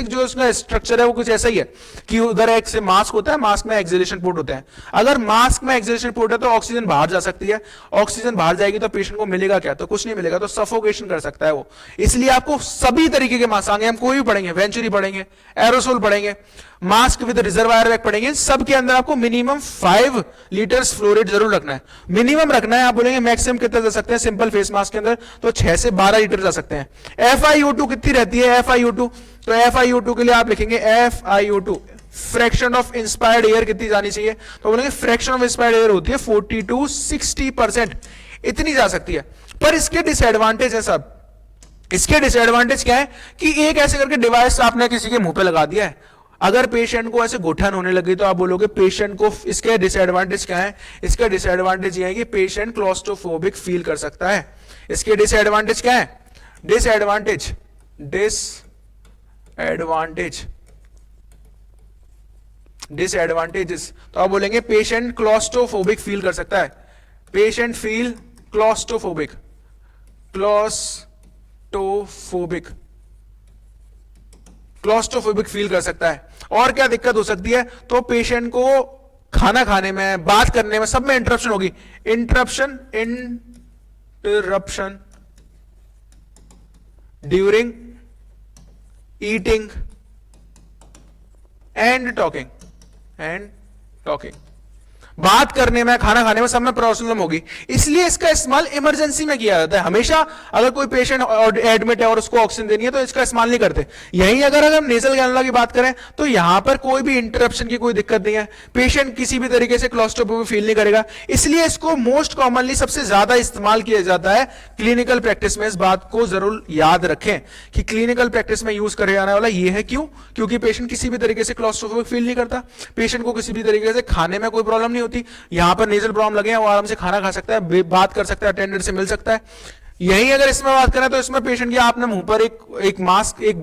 जो उसका स्ट्रक्चर है वो कुछ ऐसा ही है कि उधर एक से मास्क होता है, मास्क में एक्सहेलेशन पोर्ट होता है। अगर मास्क में एक्सहेलेशन पोर्ट है तो ऑक्सीजन बाहर जा सकती है, ऑक्सीजन बाहर जाएगी तो पेशेंट को मिलेगा क्या, तो कुछ नहीं मिलेगा, तो सफोकेशन कर सकता है वो। इसलिए आपको सभी तरीके के मास्क आगे हम कोई भी पढ़ेंगे, वेंचुरी पढ़ेंगे, एरोसोल पढ़ेंगे, मास्क विद रिजर्वायर बैग पढ़ेंगे, सबके अंदर आपको मिनिमम 5 लीटर्स फ्लो रेट जरूर रखना है, मिनिमम रखना है। आप बोलेंगे मैक्सिमम कितना जा सकते हैं सिंपल फेस मास्क के अंदर, तो 6 से 12 लीटर जा सकते हैं। FiO2 कितनी रहती है, FiO2, तो FiO2 के लिए आप लिखेंगे FiO2 fraction of inspired air कितनी जानी चाहिए, तो बोलेंगे फ्रैक्शन ऑफ इंस्पायर्ड एयर होती है 40 to 60%, इतनी जा सकती है। पर इसके डिसएडवांटेज है सब, इसके डिसएडवांटेज क्या है कि एक ऐसे करके डिवाइस आपने किसी के मुंह पे लगा दिया है, अगर पेशेंट को ऐसे घुटन होने लगी तो आप बोलोगे पेशेंट को, इसके डिसएडवांटेज क्या है, इसका डिसएडवांटेज ये है कि पेशेंट क्लॉस्ट्रोफोबिक फील कर सकता है। इसके डिसएडवांटेज क्या है, डिसएडवांटेजेस, तो आप बोलेंगे पेशेंट क्लॉस्ट्रोफोबिक फील कर सकता है, पेशेंट फील क्लॉस्ट्रोफोबिक फील कर सकता है। और क्या दिक्कत हो सकती है, तो पेशेंट को खाना खाने में, बात करने में, सब में इंटरप्शन होगी, interruption during eating and talking, बात करने में, खाना खाने में, सब में प्रॉब्लम होगी। इसलिए इसका इस्तेमाल इमरजेंसी में किया जाता है हमेशा। अगर कोई पेशेंट एडमिट है और उसको ऑक्सीजन देनी है तो इसका इस्तेमाल नहीं करते। यहीं अगर हम नेजल कैनुला की बात करें तो यहां पर कोई भी इंटरप्शन की कोई दिक्कत नहीं है, पेशेंट किसी भी तरीके से क्लॉस्ट्रोफोबिक फील नहीं करेगा। इसलिए इसको मोस्ट कॉमनली सबसे ज्यादा इस्तेमाल किया जाता है क्लिनिकल प्रैक्टिस में। इस बात को जरूर याद रखें कि क्लिनिकल प्रैक्टिस में यूज करे जाने वाला ये है, क्यों, क्योंकि पेशेंट किसी भी तरीके से क्लॉस्ट्रोफोबिक फील नहीं करता, पेशेंट को किसी भी तरीके से खाने में कोई प्रॉब्लम नहीं होती, यहां पर नेजल प्रॉब्लम लगे हैं, वो आराम से खाना खा सकता है, बात कर सकता है, अटेंडेंट से मिल सकता है। यहीं अगर इसमें बात करें तो इसमें पेशेंट की आपने मुंह पर एक मास्क, एक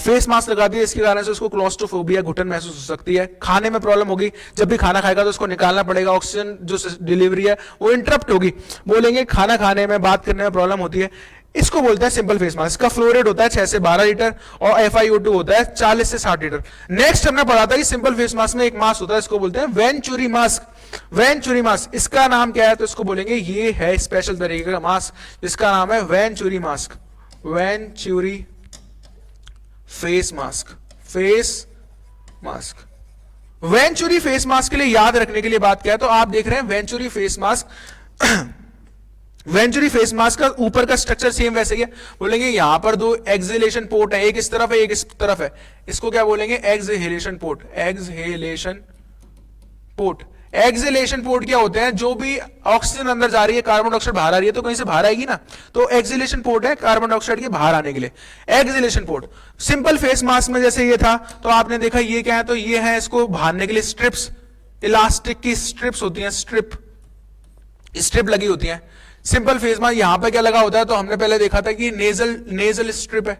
फेस मास्क लगा दिया, इसके कारण से उसको क्लॉस्ट्रोफोबिया, घुटन महसूस हो सकती है, खाने में प्रॉब्लम होगी, जब भी खाना खाएगा तो उसको निकालना पड़ेगा, ऑक्सीजन जो डिलीवरी है वो इंटरप्ट होगी, बोलेंगे खाना खाने में, बात करने में प्रॉब्लम होती है। इसको बोलते हैं सिंपल फेस मास्क। इसका फ्लो रेट होता है 6 से 12 लीटर और FiO2 होता है 40 से 60 लीटर। नेक्स्ट हमने पढ़ा था कि सिंपल फेस मास्क में एक मास्क होता है, इसको बोलते हैं वेंचुरी मास्क। वेंचुरी मास्क, इसका नाम क्या है, तो इसको बोलेंगे ये है स्पेशल तरीके का मास्क, जिसका नाम है venturi mask, venturi face mask, venturi face mask के लिए याद रखने के लिए बात क्या है, तो आप देख रहे हैं venturi face mask venturi face mask का ऊपर का स्ट्रक्चर सेम वैसे ही है। बोलेंगे यहां पर 2 एक्सहेलेशन पोर्ट है, एक इस तरफ है, एक इस तरफ है, इसको क्या बोलेंगे, एक्सहेलेशन पोर्ट। एक्सहेलेशन पोर्ट क्या होते हैं, जो भी ऑक्सीजन अंदर जा रही है, कार्बन डाइऑक्साइड बाहर आ रही है, तो कहीं से बाहर आएगी ना, तो एक्सहेलेशन पोर्ट है कार्बन डाइऑक्साइड के बाहर आने के लिए, exhalation port. Simple face mask में जैसे ये था, तो आपने देखा ये क्या है, तो ये है इसको बांधने के लिए स्ट्रिप्स, इलास्टिक की स्ट्रिप्स होती हैं, स्ट्रिप स्ट्रिप लगी होती है। सिंपल फेस मास्क यहां पे क्या लगा होता है, तो हमने पहले देखा था कि नेजल स्ट्रिप है,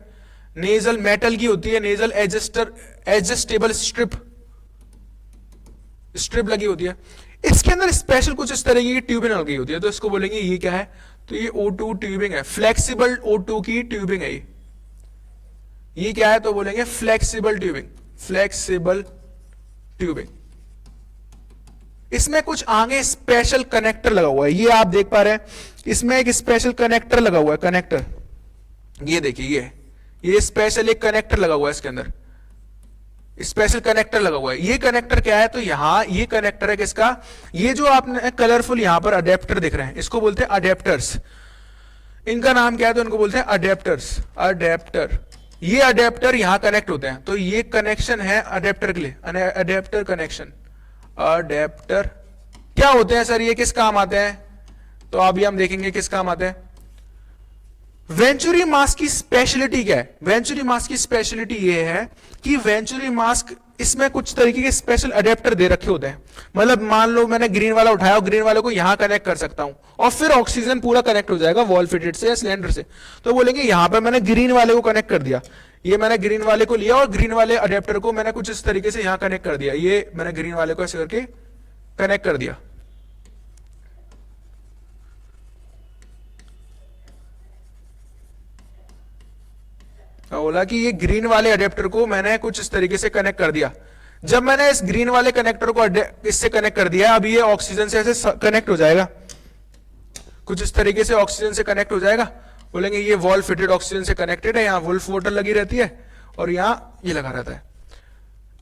नेजल मेटल की होती है, नेजल एडजस्टेबल स्ट्रिप लगी होती है। इसके अंदर स्पेशल कुछ इस तरीके की ट्यूबिंग लगी होती है, तो इसको बोलेंगे ये क्या है, तो ये O2 ट्यूबिंग है, फ्लेक्सिबल O2 की ट्यूबिंग है ये क्या है, तो बोलेंगे फ्लेक्सिबल ट्यूबिंग, फ्लेक्सिबल ट्यूबिंग। इसमें कुछ आगे स्पेशल कनेक्टर लगा हुआ है, ये आप देख पा रहे हैं, इसमें एक स्पेशल कनेक्टर लगा हुआ है, कनेक्टर, ये देखिए ये स्पेशल एक कनेक्टर लगा हुआ है, इसके अंदर स्पेशल कनेक्टर लगा हुआ है। ये कनेक्टर क्या है, तो यहां ये कनेक्टर है किसका, ये जो आपने कलरफुल यहां पर अडेप्टर दिख रहे हैं, इसको बोलते हैं अडेप्टर्स। इनका नाम क्या है, तो इनको बोलते हैं अडेप्टर्स, अडेप्टर। ये अडेप्टर यहां कनेक्ट होते हैं, तो ये कनेक्शन है अडेप्टर के लिए, अडेप्टर कनेक्शन। अडेप्टर क्या होते हैं सर, ये किस काम आते हैं, तो अभी हम देखेंगे किस काम आते हैं। वेंचुरी मास्क की स्पेशलिटी क्या है, वेंचुरी मास्क की स्पेशलिटी ये है कि वेंचुरी मास्क इसमें कुछ तरीके के स्पेशल अडेप्टर दे रखे होते हैं। मतलब मान लो मैंने ग्रीन वाला उठाया और ग्रीन वाले को यहां कनेक्ट कर सकता हूं और फिर ऑक्सीजन पूरा कनेक्ट हो जाएगा वॉल फिटेड से या सिलेंडर से। तो बोलेंगे यहां पर मैंने ग्रीन वाले को कनेक्ट कर दिया, ये मैंने ग्रीन वाले को लिया और ग्रीन वाले अडेप्टर को मैंने कुछ इस तरीके से यहां कनेक्ट कर दिया, ये मैंने ग्रीन वाले को ऐसे करके कनेक्ट कर दिया। बोला कि ये ग्रीन वाले अडेप्टर को मैंने कुछ इस तरीके से कनेक्ट कर दिया। जब मैंने इस ग्रीन वाले कनेक्टर को इससे कनेक्ट कर दिया, अब ये ऑक्सीजन से ऐसे कनेक्ट हो जाएगा, कुछ इस तरीके से ऑक्सीजन से कनेक्ट हो जाएगा। बोलेंगे ये वॉल फिटेड ऑक्सीजन से कनेक्टेड है, यहां वुल्फ वाटर लगी रहती है और यहां ये लगा रहता है।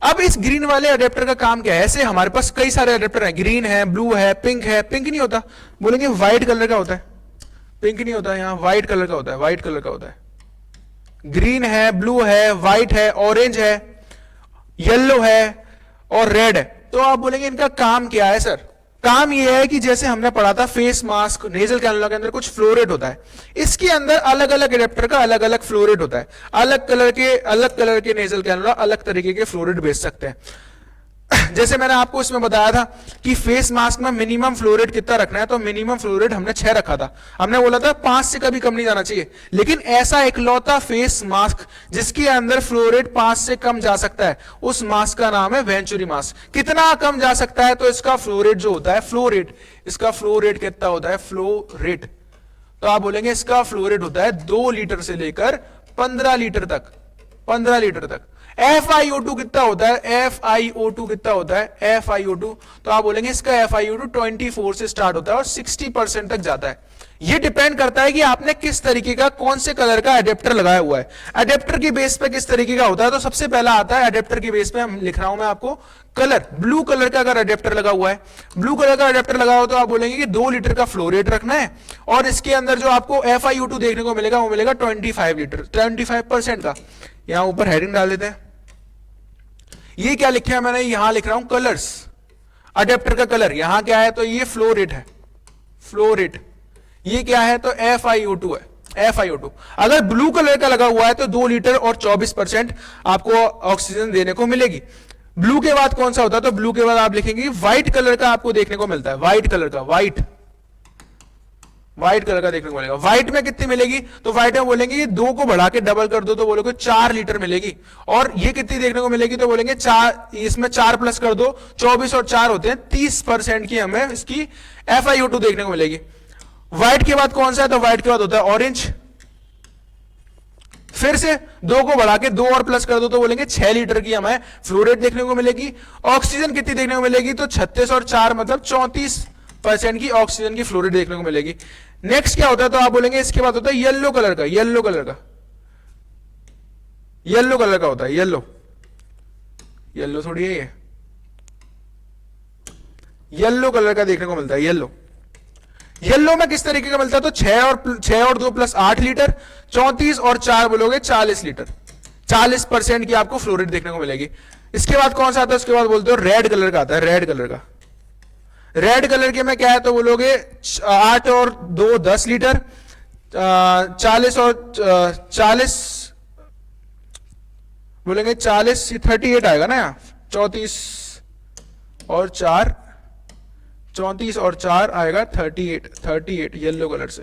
अब इस ग्रीन वाले अडेप्टर का काम क्या है, ऐसे हमारे पास कई सारे अडेप्टर हैं, ग्रीन है, ब्लू है, पिंक है, पिंक नहीं होता, बोलेंगे व्हाइट कलर का होता है, पिंक नहीं होता, यहां व्हाइट कलर का होता है, व्हाइट कलर का होता है। ग्रीन है, ब्लू है, व्हाइट है, ऑरेंज है, येलो है और रेड है। तो आप बोलेंगे इनका काम क्या है सर, काम यह है कि जैसे हमने पढ़ा था फेस मास्क, नेजल कैनुला के अंदर कुछ फ्लोरेट होता है, इसके अंदर अलग अलग एडेप्टर का अलग अलग फ्लोरेट होता है। अलग कलर के नेजल कैनुला अलग तरीके के फ्लोरेट भेज सकते हैं। जैसे मैंने आपको इसमें बताया था कि फेस मास्क में मिनिमम फ्लोरेट कितना रखना है, तो मिनिमम फ्लोरेट हमने 6 रखा था, हमने बोला था 5 से कभी कम नहीं जाना चाहिए। लेकिन ऐसा इकलौता फेस मास्क जिसके अंदर फ्लोरेट 5 से कम जा सकता है, उस मास्क का नाम है वेंचुरी मास्क। कितना कम जा सकता है, तो इसका फ्लोरेट जो होता है, फ्लोरेट, इसका फ्लोरेट कितना होता है, फ्लोरेट, तो आप बोलेंगे इसका फ्लोरेट होता है 2 लीटर से लेकर 15 लीटर तक, 15 लीटर तक। FiO2 कितना होता है, FiO2 कितना होता है, FiO2, तो आप बोलेंगे इसका FiO2 24 से स्टार्ट होता है और 60% तक जाता है। ये डिपेंड करता है कि आपने किस तरीके का, कौन से कलर का एडेप्टर लगाया हुआ है। एडेप्टर की बेस पे किस तरीके का होता है, तो सबसे पहला आता है एडेप्टर की बेस पे, हम लिख रहा हूं मैं आपको कलर, ब्लू कलर का अगर एडेप्टर लगा हुआ है, ब्लू कलर का एडेप्टर लगा हुआ, तो आप बोलेंगे कि 2 लीटर का फ्लोरेट रखना है और इसके अंदर जो आपको FiO2 देखने को मिलेगा वो मिलेगा 25 लीटर, 25% का। यहां ऊपर हेडिंग डाल देते हैं, ये क्या लिखा है मैंने, यहां लिख रहा हूं कलर्स, अडेप्टर का कलर, यहां क्या है, तो ये फ्लोरेट है, फ्लोरेट, ये क्या है, तो FiO2 है, FiO2। अगर ब्लू कलर का लगा हुआ है तो 2 लीटर और 24% आपको ऑक्सीजन देने को मिलेगी। ब्लू के बाद कौन सा होता है, तो ब्लू के बाद आप लिखेंगे व्हाइट कलर का आपको देखने को मिलता है, व्हाइट कलर का, व्हाइट कलर का देखने को मिलेगा। व्हाइट में कितनी मिलेगी, तो व्हाइट में बोलेंगे ये 2 को बढ़ा के डबल कर दो तो बोलोगे 4 लीटर मिलेगी। और ये कितनी देखने को मिलेगी, तो बोलेंगे 4, इसमें 4 प्लस कर दो, 24 और 4 होते हैं 30% की हमें इसकी FiO2 देखने को मिलेगी। व्हाइट के बाद कौन सा है, तो व्हाइट के बाद होता है ऑरेंज, फिर से 2 को बढ़ा के 2 और प्लस कर दो तो बोलेंगे 6 लीटर की हमें फ्लोरेट देखने को मिलेगी। ऑक्सीजन कितनी देखने को मिलेगी, तो 36 और 4 मतलब 34% की ऑक्सीजन की फ्लोरेट देखने को मिलेगी। नेक्स्ट क्या होता है, तो आप बोलेंगे इसके बाद होता है येलो कलर का, येलो कलर का, येलो कलर का होता है, येलो, येलो थोड़ी है ये, येलो कलर का देखने को मिलता है, येलो। येलो में किस तरीके का मिलता है, तो 6 और 2 प्लस 8 लीटर, 34 और 4 बोलोगे 40 लीटर, 40% की आपको फ्लोरेट देखने को मिलेगी। इसके बाद कौन सा आता है, उसके बाद बोलते हो रेड कलर का आता है, रेड कलर का। रेड कलर के में क्या है, तो बोलोगे 8 और 2 10 लीटर, 40 और 40 बोलेंगे 40, 38 आएगा ना यहाँ, 34 और 4 34 और 4 आएगा 38, 38 येलो कलर से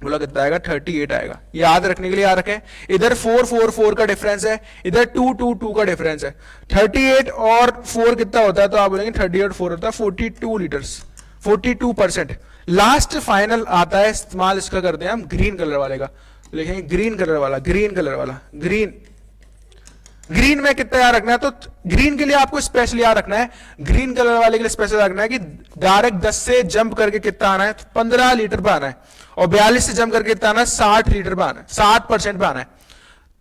बोला कितना आएगा 38 आएगा। याद रखने के लिए याद रखें, इधर 4 4 4 का डिफरेंस है, इधर 2 2 2 का डिफरेंस है। 38 और 4 कितना होता है, तो आप बोलेंगे 38 और 4 होता है 42 लीटर्स, 42%। लास्ट फाइनल आता है, इस्तेमाल इसका करते हैं हम ग्रीन कलर वाले का, लिखेंगे ग्रीन कलर वाला, ग्रीन कलर वाला, ग्रीन। ग्रीन में कितना याद रखना है, तो ग्रीन के लिए आपको स्पेशल याद रखना है, ग्रीन कलर वाले के लिए स्पेशल याद रखना है कि डायरेक्ट 10 से जंप करके कितना आना है, 15 लीटर पे आना है, और 42 से जंप करके कितना आना है, 60 लीटर पे आना है, 60% पे आना है।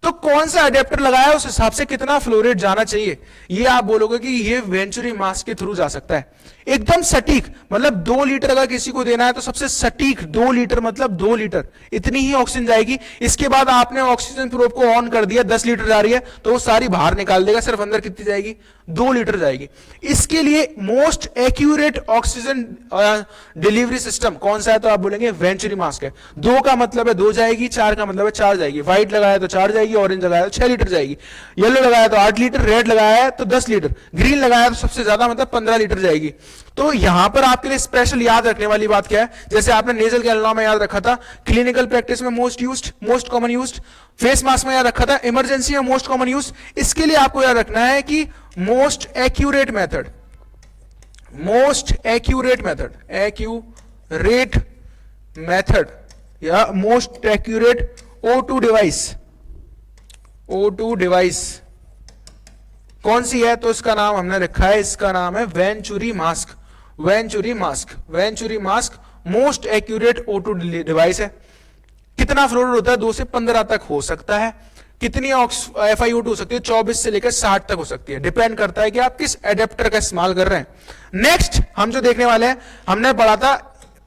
तो कौन सा अडेप्टर लगाया उस हिसाब से कितना फ्लो रेट जाना चाहिए, ये आप बोलोगे कि ये वेंचुरी मास्क के थ्रू जा सकता है। एकदम सटीक, मतलब 2 लीटर अगर किसी को देना है तो सबसे सटीक 2 लीटर, मतलब 2 लीटर इतनी ही ऑक्सीजन जाएगी। इसके बाद आपने ऑक्सीजन प्रोब को ऑन कर दिया, 10 लीटर जा रही है तो वो सारी बाहर निकाल देगा, सिर्फ अंदर कितनी जाएगी, 2 लीटर जाएगी। इसके लिए most accurate oxygen delivery system कौन सा है, तो आप बोलेंगे वेंचुरी मास्क है। 2 का मतलब है 2 जाएगी, 4 का मतलब है 4 जाएगी। व्हाइट लगाया तो 4 जाएगी, ऑरेंज लगाया तो 6 लीटर जाएगी, येलो लगाया तो 8 लीटर, रेड लगाया है तो 10 लीटर, ग्रीन लगाया तो सबसे ज्यादा मतलब 15 लीटर जाएगी। तो यहां पर आपके लिए स्पेशल याद रखने वाली बात क्या है, जैसे आपने नेजल कैनुला में याद रखा था, क्लिनिकल प्रैक्टिस में most used, most common used, face mask में याद रखा था, इमरजेंसी में मोस्ट कॉमन यूज। इसके लिए आपको याद रखना है कि most accurate method, most accurate method, accurate method या most accurate O2 device, O2 device कौन सी है, तो इसका नाम हमने रखा है, इसका नाम है venturi mask, venturi mask, venturi mask most accurate O2 device है। कितना फ्लो रेट होता है, 2 से 15 तक हो सकता है। कितनी FiO2 हो सकती है, 24 से लेकर 60 तक हो सकती है, डिपेंड करता है कि आप किस एडेप्टर का इस्तेमाल कर रहे हैं। नेक्स्ट हम जो देखने वाले हैं, हमने पढ़ा था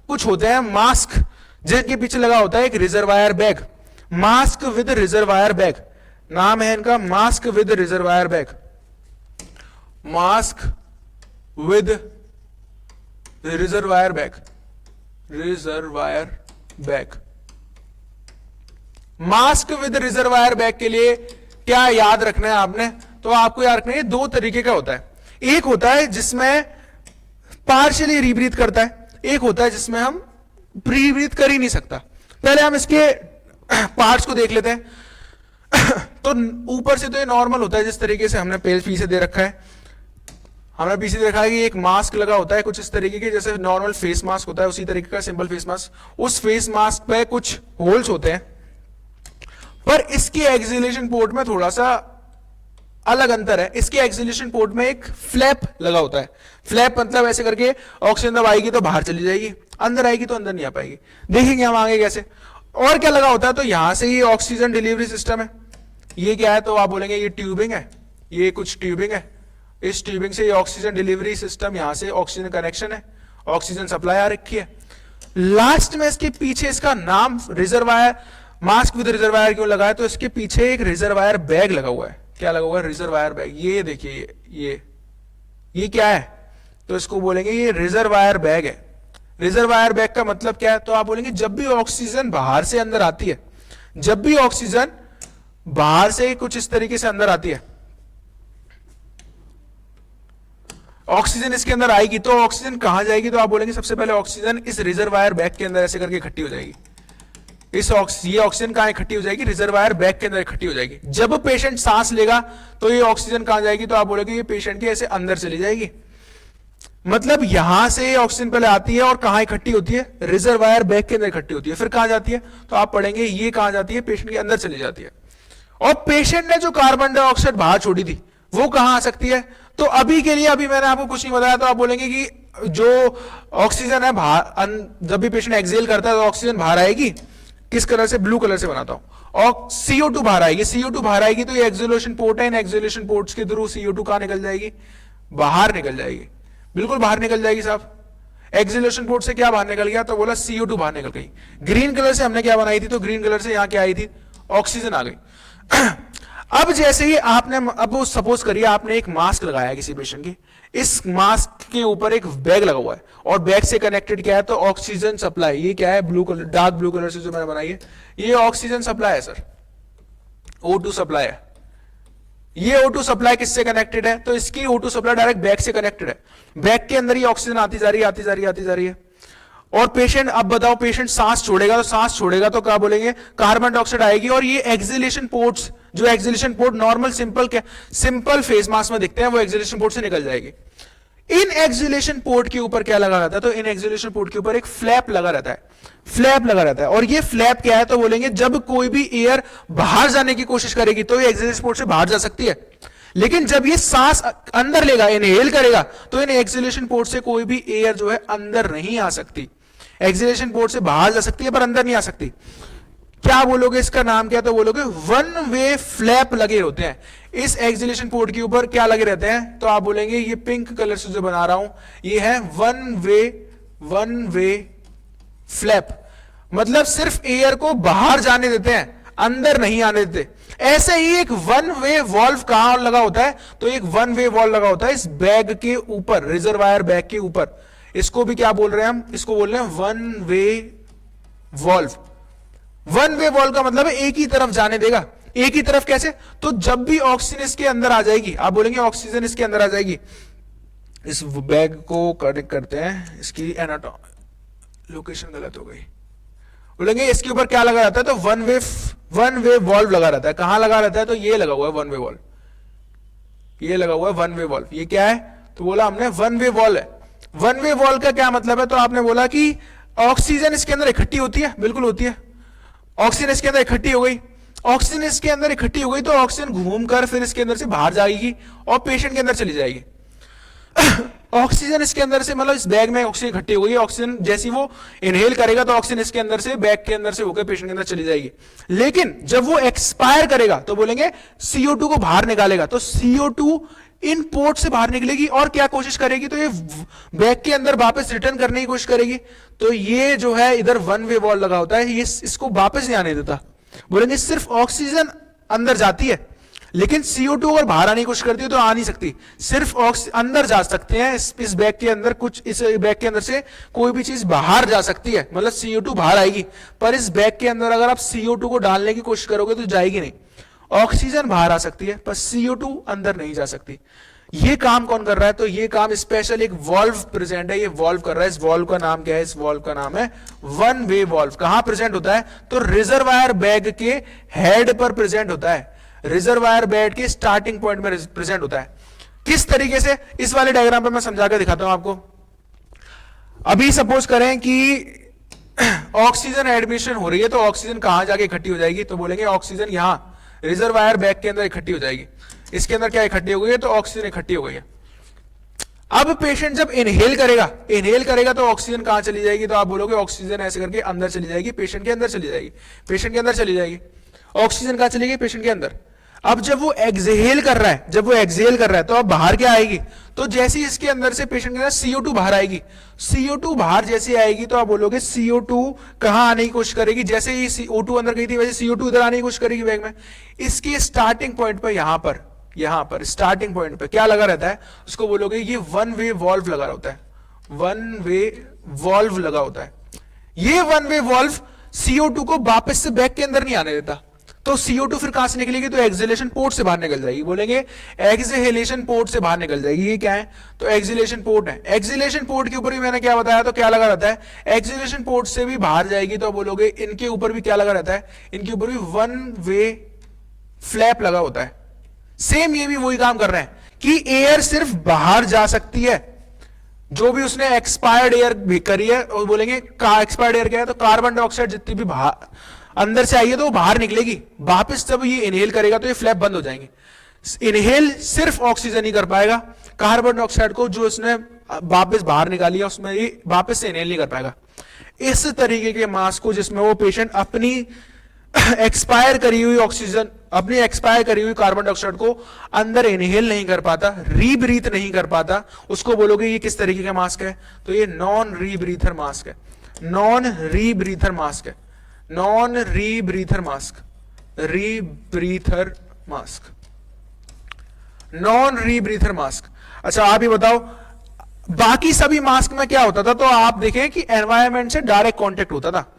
कुछ होते हैं मास्क जिनके पीछे लगा होता है एक reservoir bag, mask with reservoir bag, नाम है इनका mask with reservoir bag, mask with reservoir bag, reservoir bag. Mask with reservoir bag के लिए क्या याद रखना है आपने, तो आपको याद रखना है 2 तरीके का होता है। एक होता है जिसमें पार्शियली रीब्रीथ करता है, एक होता है जिसमें हम रीब्रीथ कर ही नहीं सकता। पहले हम इसके पार्ट्स को देख लेते हैं। तो ऊपर से तो ये नॉर्मल होता है, जिस तरीके से हमने पीछे दे रखा है, हमने पीछे देखा है कि एक मास्क लगा होता है कुछ इस तरीके के, जैसे नॉर्मल फेस मास्क होता है उसी तरीके का सिंपल फेस मास्क। उस फेस मास्क पे कुछ होल्स होते हैं, पर इसके एक्सहेलेशन पोर्ट में थोड़ा सा अलग अंतर है। इसके एक्सहेलेशन पोर्ट में एक फ्लैप लगा होता है, फ्लैप मतलब ऐसे करके ऑक्सीजन जब आएगी तो बाहर चली जाएगी, अंदर आएगी तो अंदर नहीं आ पाएगी। देखेंगे हम आगे कैसे। और क्या लगा होता है, तो यहां से ये ऑक्सीजन डिलीवरी सिस्टम है। ये क्या है, तो आप बोलेंगे ये ट्यूबिंग है, ये कुछ ट्यूबिंग है, इस ट्यूबिंग से ये ऑक्सीजन डिलीवरी सिस्टम, यहां से ऑक्सीजन कनेक्शन है, ऑक्सीजन सप्लाई आ रखी है। लास्ट में इसके पीछे इसका नाम रिजर्वायर, मास्क विद रिजर्वायर क्यों लगा है, तो इसके पीछे एक रिजर्वायर बैग लगा हुआ है। क्या लगा हुआ है, रिजर्वायर बैग। ये देखिए ये क्या है, तो इसको बोलेंगे ये रिजर्वायर बैग है। रिजर्वायर बैग का मतलब क्या है, तो आप बोलेंगे जब भी ऑक्सीजन बाहर से अंदर आती है, जब भी ऑक्सीजन बाहर से कुछ इस तरीके से अंदर आती है, ऑक्सीजन इसके अंदर आएगी, तो ऑक्सीजन कहां जाएगी, तो आप बोलेंगे सबसे पहले ऑक्सीजन इस रिजर्वायर बैग के अंदर ऐसे करके इकट्ठी हो जाएगी। ये ऑक्सीजन कहां इकट्ठी हो जाएगी, रिजर्वायर बैग के अंदर इकट्ठी हो जाएगी। जब पेशेंट सांस लेगा तो ये ऑक्सीजन कहां जाएगी, तो आप बोलेंगे ये पेशेंट के ऐसे अंदर चली जाएगी। मतलब यहां से ऑक्सीजन पहले आती है और कहां इकट्ठी होती है, रिजर्वायर बैग के अंदर इकट्ठी होती है। फिर कहां जाती है, तो आप पढ़ेंगे ये कहां जाती है, पेशेंट के अंदर चली जाती है। और पेशेंट ने जो कार्बन डाइऑक्साइड बाहर छोड़ी थी वो कहां आ सकती है, तो अभी के लिए अभी मैंने आपको कुछ नहीं बताया, तो आप बोलेंगे कि जो ऑक्सीजन है बाहर, जब भी पेशेंट एक्सहेल करता है तो ऑक्सीजन बाहर आएगी, किस कलर से, ब्लू कलर से बनाता हूं, और CO2 बाहर आएगी। CO2 बाहर आएगी तो ये एक्सहेलेशन पोर्ट है, इन एक्सहेलेशन पोर्ट्स के थ्रू CO2 कहां निकल जाएगी, बाहर निकल जाएगी, बिल्कुल बाहर निकल जाएगी साहब। एक्सहेलेशन पोर्ट से क्या बाहर निकल गया, तो बोला CO2 बाहर निकल गई। ग्रीन कलर से हमने क्या बनाई थी, तो ग्रीन कलर से यहां क्या आई थी, ऑक्सीजन आ गई। अब जैसे ही आपने, अब सपोज करिए आपने एक मास्क लगाया किसी पेशेंट की, इस मास्क के ऊपर एक बैग लगा हुआ है और बैग से कनेक्टेड क्या है, तो ऑक्सीजन सप्लाई। ये क्या है, blue colour, dark blue colour से जो मैंने बनाई है, ये ऑक्सीजन सप्लाई है सर, O2 सप्लाई है। ये O2 सप्लाई किससे कनेक्टेड है? तो इसकी O2 सप्लाई डायरेक्ट बैक से कनेक्टेड है। बैक के अंदर ये ऑक्सीजन आती जा रही है, आती जा रही है, आती जा रही है। और पेशेंट, अब बताओ, पेशेंट सांस छोड़ेगा तो सांस छोड़ेगा तो क्या बोलेंगे? कार्बन डाइऑक्साइड आएगी। और ये एक्सहेलेशन पोर्ट्स, जो exhalation port normal simple face mask में दिखते हैं, वो एक्सहेलेशन पोर्ट से निकल जाएगी। इन एक्सहेलेशन पोर्ट के ऊपर क्या लगा रहता है? तो इन एक्सहेलेशन पोर्ट के ऊपर एक फ्लैप लगा रहता है, फ्लैप लगा रहता है। और ये फ्लैप क्या है? तो बोलेंगे जब कोई भी एयर बाहर जाने की कोशिश करेगी तो ये एक्सहेलेशन पोर्ट से बाहर जा सकती है, लेकिन जब ये सांस अंदर लेगा, इनहेल करेगा, तो इन एक्सहेलेशन पोर्ट से कोई भी एयर जो है अंदर नहीं आ सकती। एक्सहेलेशन पोर्ट से बाहर जा सकती है पर अंदर नहीं आ सकती। क्या बोलोगे? इसका नाम क्या? तो बोलोगे वन वे फ्लैप लगे होते हैं इस एक्सहेलेशन पोर्ट के ऊपर। क्या लगे रहते हैं? तो आप बोलेंगे ये पिंक कलर से जो बना रहा हूं ये है वन वे फ्लैप, मतलब सिर्फ एयर को बाहर जाने देते हैं, अंदर नहीं आने देते। ऐसे ही एक वन वे वॉल्व कहां लगा होता है? तो एक वन वे वॉल्व लगा होता है इस बैग के ऊपर, रिजर्वायर बैग के ऊपर। इसको भी क्या बोल रहे हैं हम? इसको बोल रहे हैं one way valve. One way valve का मतलब है एक ही तरफ जाने देगा। एक ही तरफ कैसे? तो जब भी ऑक्सीजन इसके अंदर आ जाएगी, आप बोलेंगे ऑक्सीजन इसके अंदर आ जाएगी। इस बैग को कनेक्ट करते हैं, इसकी एनाटॉमी लोकेशन गलत हो गई। बोलेंगे इसके ऊपर क्या लगा रहता है? तो वन वे वॉल्व लगा रहता है। कहां लगा रहता है? तो ये लगा हुआ है वन वे वॉल्व, ये लगा हुआ है वन वे वॉल्व। ये क्या है? तो बोला हमने वन वे वॉल्व है। वन वे वॉल्व का क्या मतलब है? तो आपने बोला कि ऑक्सीजन इसके अंदर इकट्ठी होती है, बिल्कुल होती है। ऑक्सीजन इसके अंदर इकट्ठी हो गई, ऑक्सीजन इसके अंदर इकट्ठी हो गई तो ऑक्सीजन घूमकर फिर इसके अंदर से बाहर जाएगी और पेशेंट के अंदर चली जाएगी। ऑक्सीजन इसके अंदर से, मतलब इस बैग में ऑक्सीजन इकट्ठी हो गई, ऑक्सीजन जैसी वो इनहेल करेगा तो ऑक्सीजन इसके अंदर से, बैग के अंदर से होकर पेशेंट के अंदर चली जाएगी। लेकिन जब वो एक्सपायर करेगा तो बोलेंगे CO2 को बाहर निकालेगा, तो CO2 इन पोर्ट से बाहर निकलेगी और क्या कोशिश करेगी? तो ये बैग के अंदर वापस रिटर्न करने की कोशिश करेगी। तो ये जो है इधर वन वे वॉल्व लगा होता है, ये इसको वापस नहीं आने देता। बोलेंगे सिर्फ ऑक्सीजन अंदर जाती है, लेकिन CO2 अगर बाहर आने की कोशिश करती है तो आ नहीं सकती। सिर्फ अंदर जा सकते हैं इस बैग के अंदर, कुछ इस बैग के अंदर से कोई भी चीज बाहर जा सकती है, मतलब CO2 बाहर आएगी। पर इस बैग के अंदर अगर आप CO2 को डालने की कोशिश करोगे तो जाएगी नहीं। ऑक्सीजन बाहर आ सकती है पर CO2 अंदर नहीं जा सकती। ये काम कौन कर रहा है? तो ये काम स्पेशल एक वॉल्व प्रेजेंट है, ये वॉल्व कर रहा है। इस वॉल्व का नाम क्या है? इस वॉल्व का नाम है वन वे वॉल्व। कहां प्रेजेंट होता है? तो रिजर्वायर बैग के हेड पर प्रेजेंट होता है, रिजर्वायर बैग के स्टार्टिंग पॉइंट में प्रेजेंट होता है। किस तरीके से? इस वाले डायग्राम पे मैं समझा कर दिखाता हूं आपको। अभी सपोज करें कि ऑक्सीजन एडमिशन हो रही है, तो ऑक्सीजन कहां जाके इकट्ठी हो जाएगी? तो बोलेंगे ऑक्सीजन यहां रिजर्वायर बैग के अंदर इकट्ठी हो जाएगी। इसके अंदर क्या इकट्ठी हो गई है? तो ऑक्सीजन इकट्ठी हो गई है। अब पेशेंट जब इनहेल करेगा तो ऑक्सीजन कहां चली जाएगी? तो आप बोलोगे ऑक्सीजन ऐसे करके अंदर चली जाएगी, पेशेंट के अंदर चली जाएगी, पेशेंट के अंदर चली जाएगी। ऑक्सीजन कहां चली गई? पेशेंट के अंदर। अब जब वो एक्सहेल कर रहा है तो अब बाहर क्या आएगी? तो जैसे ही इसके अंदर से पेशेंट के अंदर CO2 बाहर आएगी, CO2 बाहर जैसे आएगी तो आप बोलोगे CO2 कहां आने की कोशिश करेगी? जैसे ही CO2 अंदर गई थी वैसे CO2 इधर आने की कोशिश करेगी बैग में। इसके स्टार्टिंग पॉइंट पर यहां पर स्टार्टिंग पॉइंट पे क्या लगा रहता है? उसको बोलोगे ये वन वे वॉल्व लगा होता है, वन वे वॉल्व लगा होता है। ये वन वे वॉल्व CO2 को वापस से बैग के अंदर नहीं आने देता। तो CO2 फिर कहां से निकलेगी? तो एक्सहेलेशन पोर्ट से बाहर निकल जाएगी। बोलेंगे एक्सहेलेशन पोर्ट से बाहर निकल जाएगी। ये क्या है? तो एक्सहेलेशन पोर्ट है। एक्सहेलेशन पोर्ट के ऊपर भी मैंने क्या बताया? तो क्या लगा रहता है? एक्सहेलेशन पोर्ट से भी बाहर जाएगी तो बोलोगे इनके ऊपर भी क्या लगा रहता है? इनके ऊपर भी वन वे फ्लैप लगा होता है। सेम ये भी वही काम कर रहे हैं कि एयर सिर्फ बाहर जा सकती है, जो भी उसने एक्सपायर्ड एयर भी करी है। और बोलेंगे एक्सपायर्ड एयर क्या है? तो कार्बन डाइऑक्साइड जितनी भी बाहर अंदर से आई है तो वो बाहर निकलेगी। वापस जब ये इनहेल करेगा तो ये फ्लैप बंद हो जाएंगे। इनहेल सिर्फ ऑक्सीजन ही कर पाएगा, कार्बन डाइऑक्साइड को जो उसने वापस बाहर निकाली है उसमें ये वापस से इनहेल नहीं कर पाएगा। इस तरीके के मास्क को जिसमें वो पेशेंट अपनी एक्सपायर करी हुई ऑक्सीजन, अपनी एक्सपायर करी हुई कार्बन डाइऑक्साइड को अंदर इनहेल नहीं कर पाता, रीब्रीथ नहीं कर पाता, उसको बोलोगे ये किस तरीके का मास्क है? तो ये नॉन रीब्रीथर मास्क है, नॉन रीब्रीथर मास्क है, non rebreather mask, rebreather mask, non rebreather mask. अच्छा आप ही बताओ बाकी सभी मास्क में क्या होता था? तो आप देखें कि एनवायरमेंट से डायरेक्ट कांटेक्ट होता था।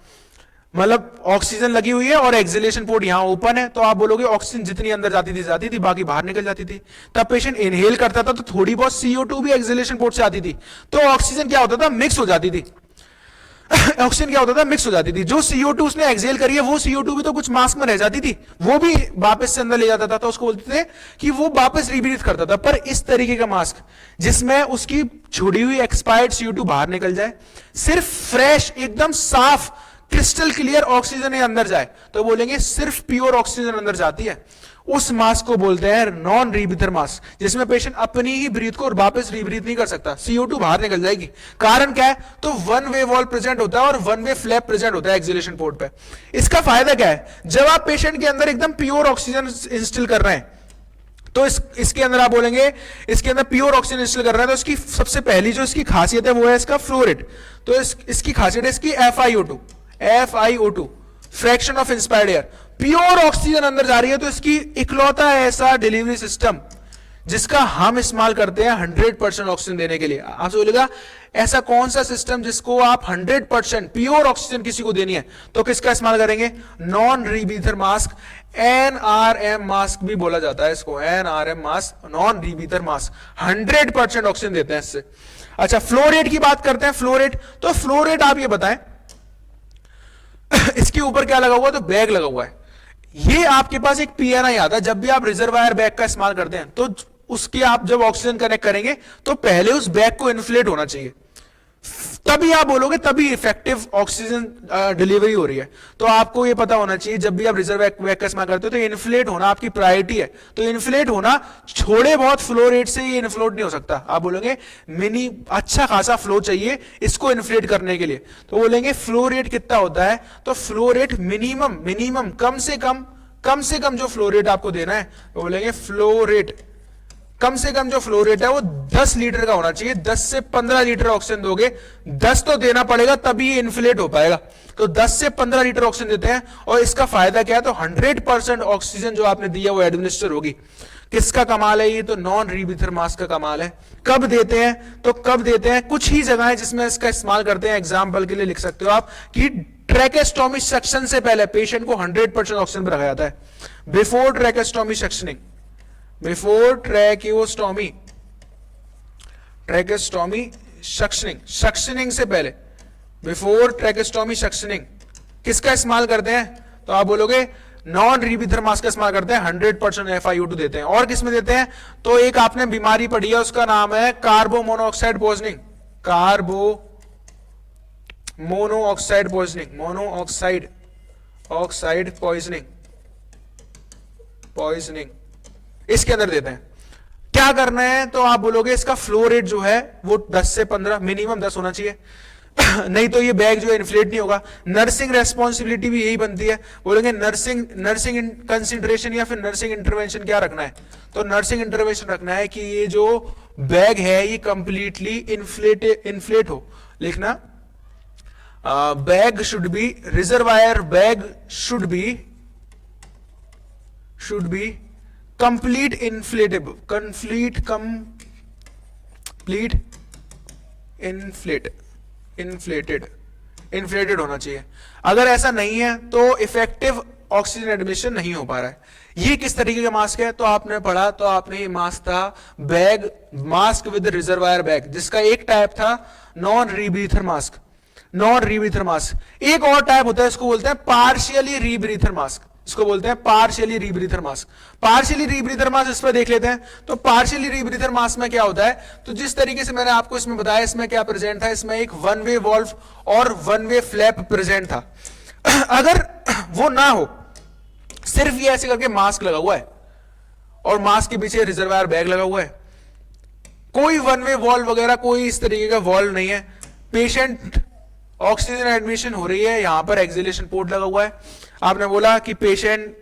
मतलब ऑक्सीजन लगी हुई है और एक्सहेलेशन पोर्ट यहां ओपन है, तो आप बोलोगे ऑक्सीजन जितनी अंदर जाती थी, बाकी बाहर निकल जाती थी। तब पेशेंट इनहेल करता था तो थोड़ी बहुत CO2 भी एक्सहेलेशन पोर्ट से आती थी, तो ऑक्सीजन क्या होता था, मिक्स हो जाती थी। ऑक्सीजन क्या होता था, मिक्स हो जाती थी। जो CO2 उसने एक्सहेल करी है वो CO2 भी तो कुछ मास्क में रह जाती थी, वो भी वापस से अंदर ले जाता था, तो उसको बोलते थे कि वो वापस रीब्रीथ करता था। पर इस तरीके का मास्क जिसमें उसकी छोड़ी हुई एक्सपायर्ड CO2 बाहर निकल जाए, सिर्फ फ्रेश एकदम साफ क्रिस्टल क्लियर ऑक्सीजन अंदर जाए, तो बोलेंगे सिर्फ प्योर ऑक्सीजन अंदर जाती है, उस मास्क को बोलते हैं नॉन रीब्रीथर मास्क, जिसमें पेशेंट अपनी ही ब्रीथ को और वापस रीब्रीथ नहीं कर सकता, CO2 बाहर निकल जाएगी। कारण क्या है, तो वन वे वॉल्व प्रेजेंट होता है और वन वे फ्लैप प्रेजेंट होता है एक्सहेलेशन पोर्ट पे। इसका फायदा क्या है, जब आप पेशेंट के अंदर एकदम प्योर ऑक्सीजन इंस्टिल कर रहे हैं, तो इसके अंदर आप बोलेंगे इसके अंदर प्योर ऑक्सीजन इंस्टॉल कर रहा है, तो इसकी सबसे पहली जो इसकी खासियत है वो है इसका फ्लो रेट। तो इसकी खासियत है इसकी FiO2 fraction of inspired air. Pure oxygen अंदर जा रही है, तो इसकी इकलौता ऐसा डिलीवरी सिस्टम जिसका हम इस्तेमाल करते हैं 100% ऑक्सीजन देने के लिए। आपसे बोलेगा ऐसा कौन सा सिस्टम जिसको आप 100% प्योर ऑक्सीजन किसी को देनी है, तो किसका इस्तेमाल करेंगे, non rebreather mask, NRM mask भी बोला जाता है इसको, NRM mask, non rebreather mask, 100% oxygen देते हैं इससे। अच्छा, फ्लो रेट की बात करते हैं। फ्लो रेट, तो फ्लो रेट आप ये बताएं, इसके ऊपर क्या लगा हुआ है, तो बैग लगा हुआ है। ये आपके पास एक PNI आता है, जब भी आप रिजर्वायर बैग का इस्तेमाल करते हैं तो उसके आप जब ऑक्सीजन कनेक्ट करेंगे तो पहले उस बैग को इन्फ्लेट होना चाहिए, तभी आप बोलोगे तभी इफेक्टिव ऑक्सीजन डिलीवरी हो रही है। तो आपको ये पता होना चाहिए जब भी आप रिजर्व बैग का इस्तेमाल करते हो तो इन्फ्लेट होना आपकी प्रायोरिटी है। तो इन्फ्लेट होना थोड़े बहुत फ्लो रेट से ये इन्फ्लोट नहीं हो सकता। आप बोलोगे मिनी अच्छा खासा फ्लो चाहिए इसको इन्फ्लेट करने के लिए, तो बोलेंगे फ्लो रेट कितना होता है, तो फ्लो रेट मिनिमम कम से कम जो फ्लो रेट आपको देना है, तो बोलेंगे फ्लो रेट कम से कम जो फ्लो रेट है वो 10 लीटर का होना चाहिए। 10 से 15 लीटर ऑक्सीजन दोगे, 10 तो देना पड़ेगा तभी ये इन्फ्लेट हो पाएगा। तो 10 से 15 लीटर ऑक्सीजन देते हैं, और इसका फायदा क्या है, तो 100% ऑक्सीजन जो आपने दिया वो एडमिनिस्टर होगी। किसका कमाल है ये, तो नॉन रीब्रीथर मास्क का कमाल है। कब देते हैं, तो कब देते हैं, कुछ ही जगह है जिसमें इसका इस्तेमाल करते हैं। एग्जाम्पल के लिए लिख सकते हो आप कि ट्रैकेस्टोमी सक्शन से पहले पेशेंट को 100% ऑक्सीजन पर रखा जाता है। Before tracheostomy suctioning, before tracheostomy suctioning से पहले, बिफोर ट्रैकेस्टोमी सक्शनिंग किसका इस्तेमाल करते हैं, तो आप बोलोगे नॉन रीब्रीथर मास्क का इस्तेमाल करते हैं। 100% FiO2 देते हैं। और किसमें देते हैं, तो एक आपने बीमारी पढ़ी है उसका नाम है कार्बो मोनोऑक्साइड पॉइजनिंग, पॉइजनिंग इसके अंदर देते हैं। क्या करना है, तो आप बोलोगे इसका फ्लो रेट जो है वो 10 से 15 मिनिमम 10 होना चाहिए नहीं तो ये बैग जो है इन्फ्लेट नहीं होगा। नर्सिंग रेस्पॉन्सिबिलिटी भी यही बनती है। बोलेंगे नर्सिंग कंसिडरेशन या फिर नर्सिंग इंटरवेंशन क्या रखना है, तो नर्सिंग इंटरवेंशन रखना है कि ये जो बैग है ये कंप्लीटली इन्फ्लेट हो। लिखना bag should be, reservoir bag should be complete inflated होना चाहिए। अगर ऐसा नहीं है तो इफेक्टिव ऑक्सीजन एडमिशन नहीं हो पा रहा है। ये किस तरीके का मास्क है, तो आपने पढ़ा, तो आपने ये मास्क था bag mask with reservoir bag, जिसका एक टाइप था नॉन रीब्रीथर मास्क। एक और टाइप होता है, इसको बोलते हैं पार्शियली रीब्रीथर मास्क। पार्शियली रीब्रीथर मास्क इस पर देख लेते हैं। तो पार्शियली रीब्रीथर मास्क में क्या होता है, तो जिस तरीके से मैंने आपको इसमें बताया, इसमें क्या प्रेजेंट था, इसमें एक वन वे वॉल्व और वन वे फ्लैप प्रेजेंट था। अगर वो ना हो, सिर्फ ये ऐसे करके मास्क लगा हुआ है और मास्क के पीछे रिजर्वायर बैग लगा हुआ है, कोई वन वे वॉल्व वगैरह कोई इस तरीके का वॉल्व नहीं है, पेशेंट ऑक्सीजन एडमिशन हो रही है, यहां पर एक्सहेलेशन पोर्ट लगा हुआ है। आपने बोला कि पेशेंट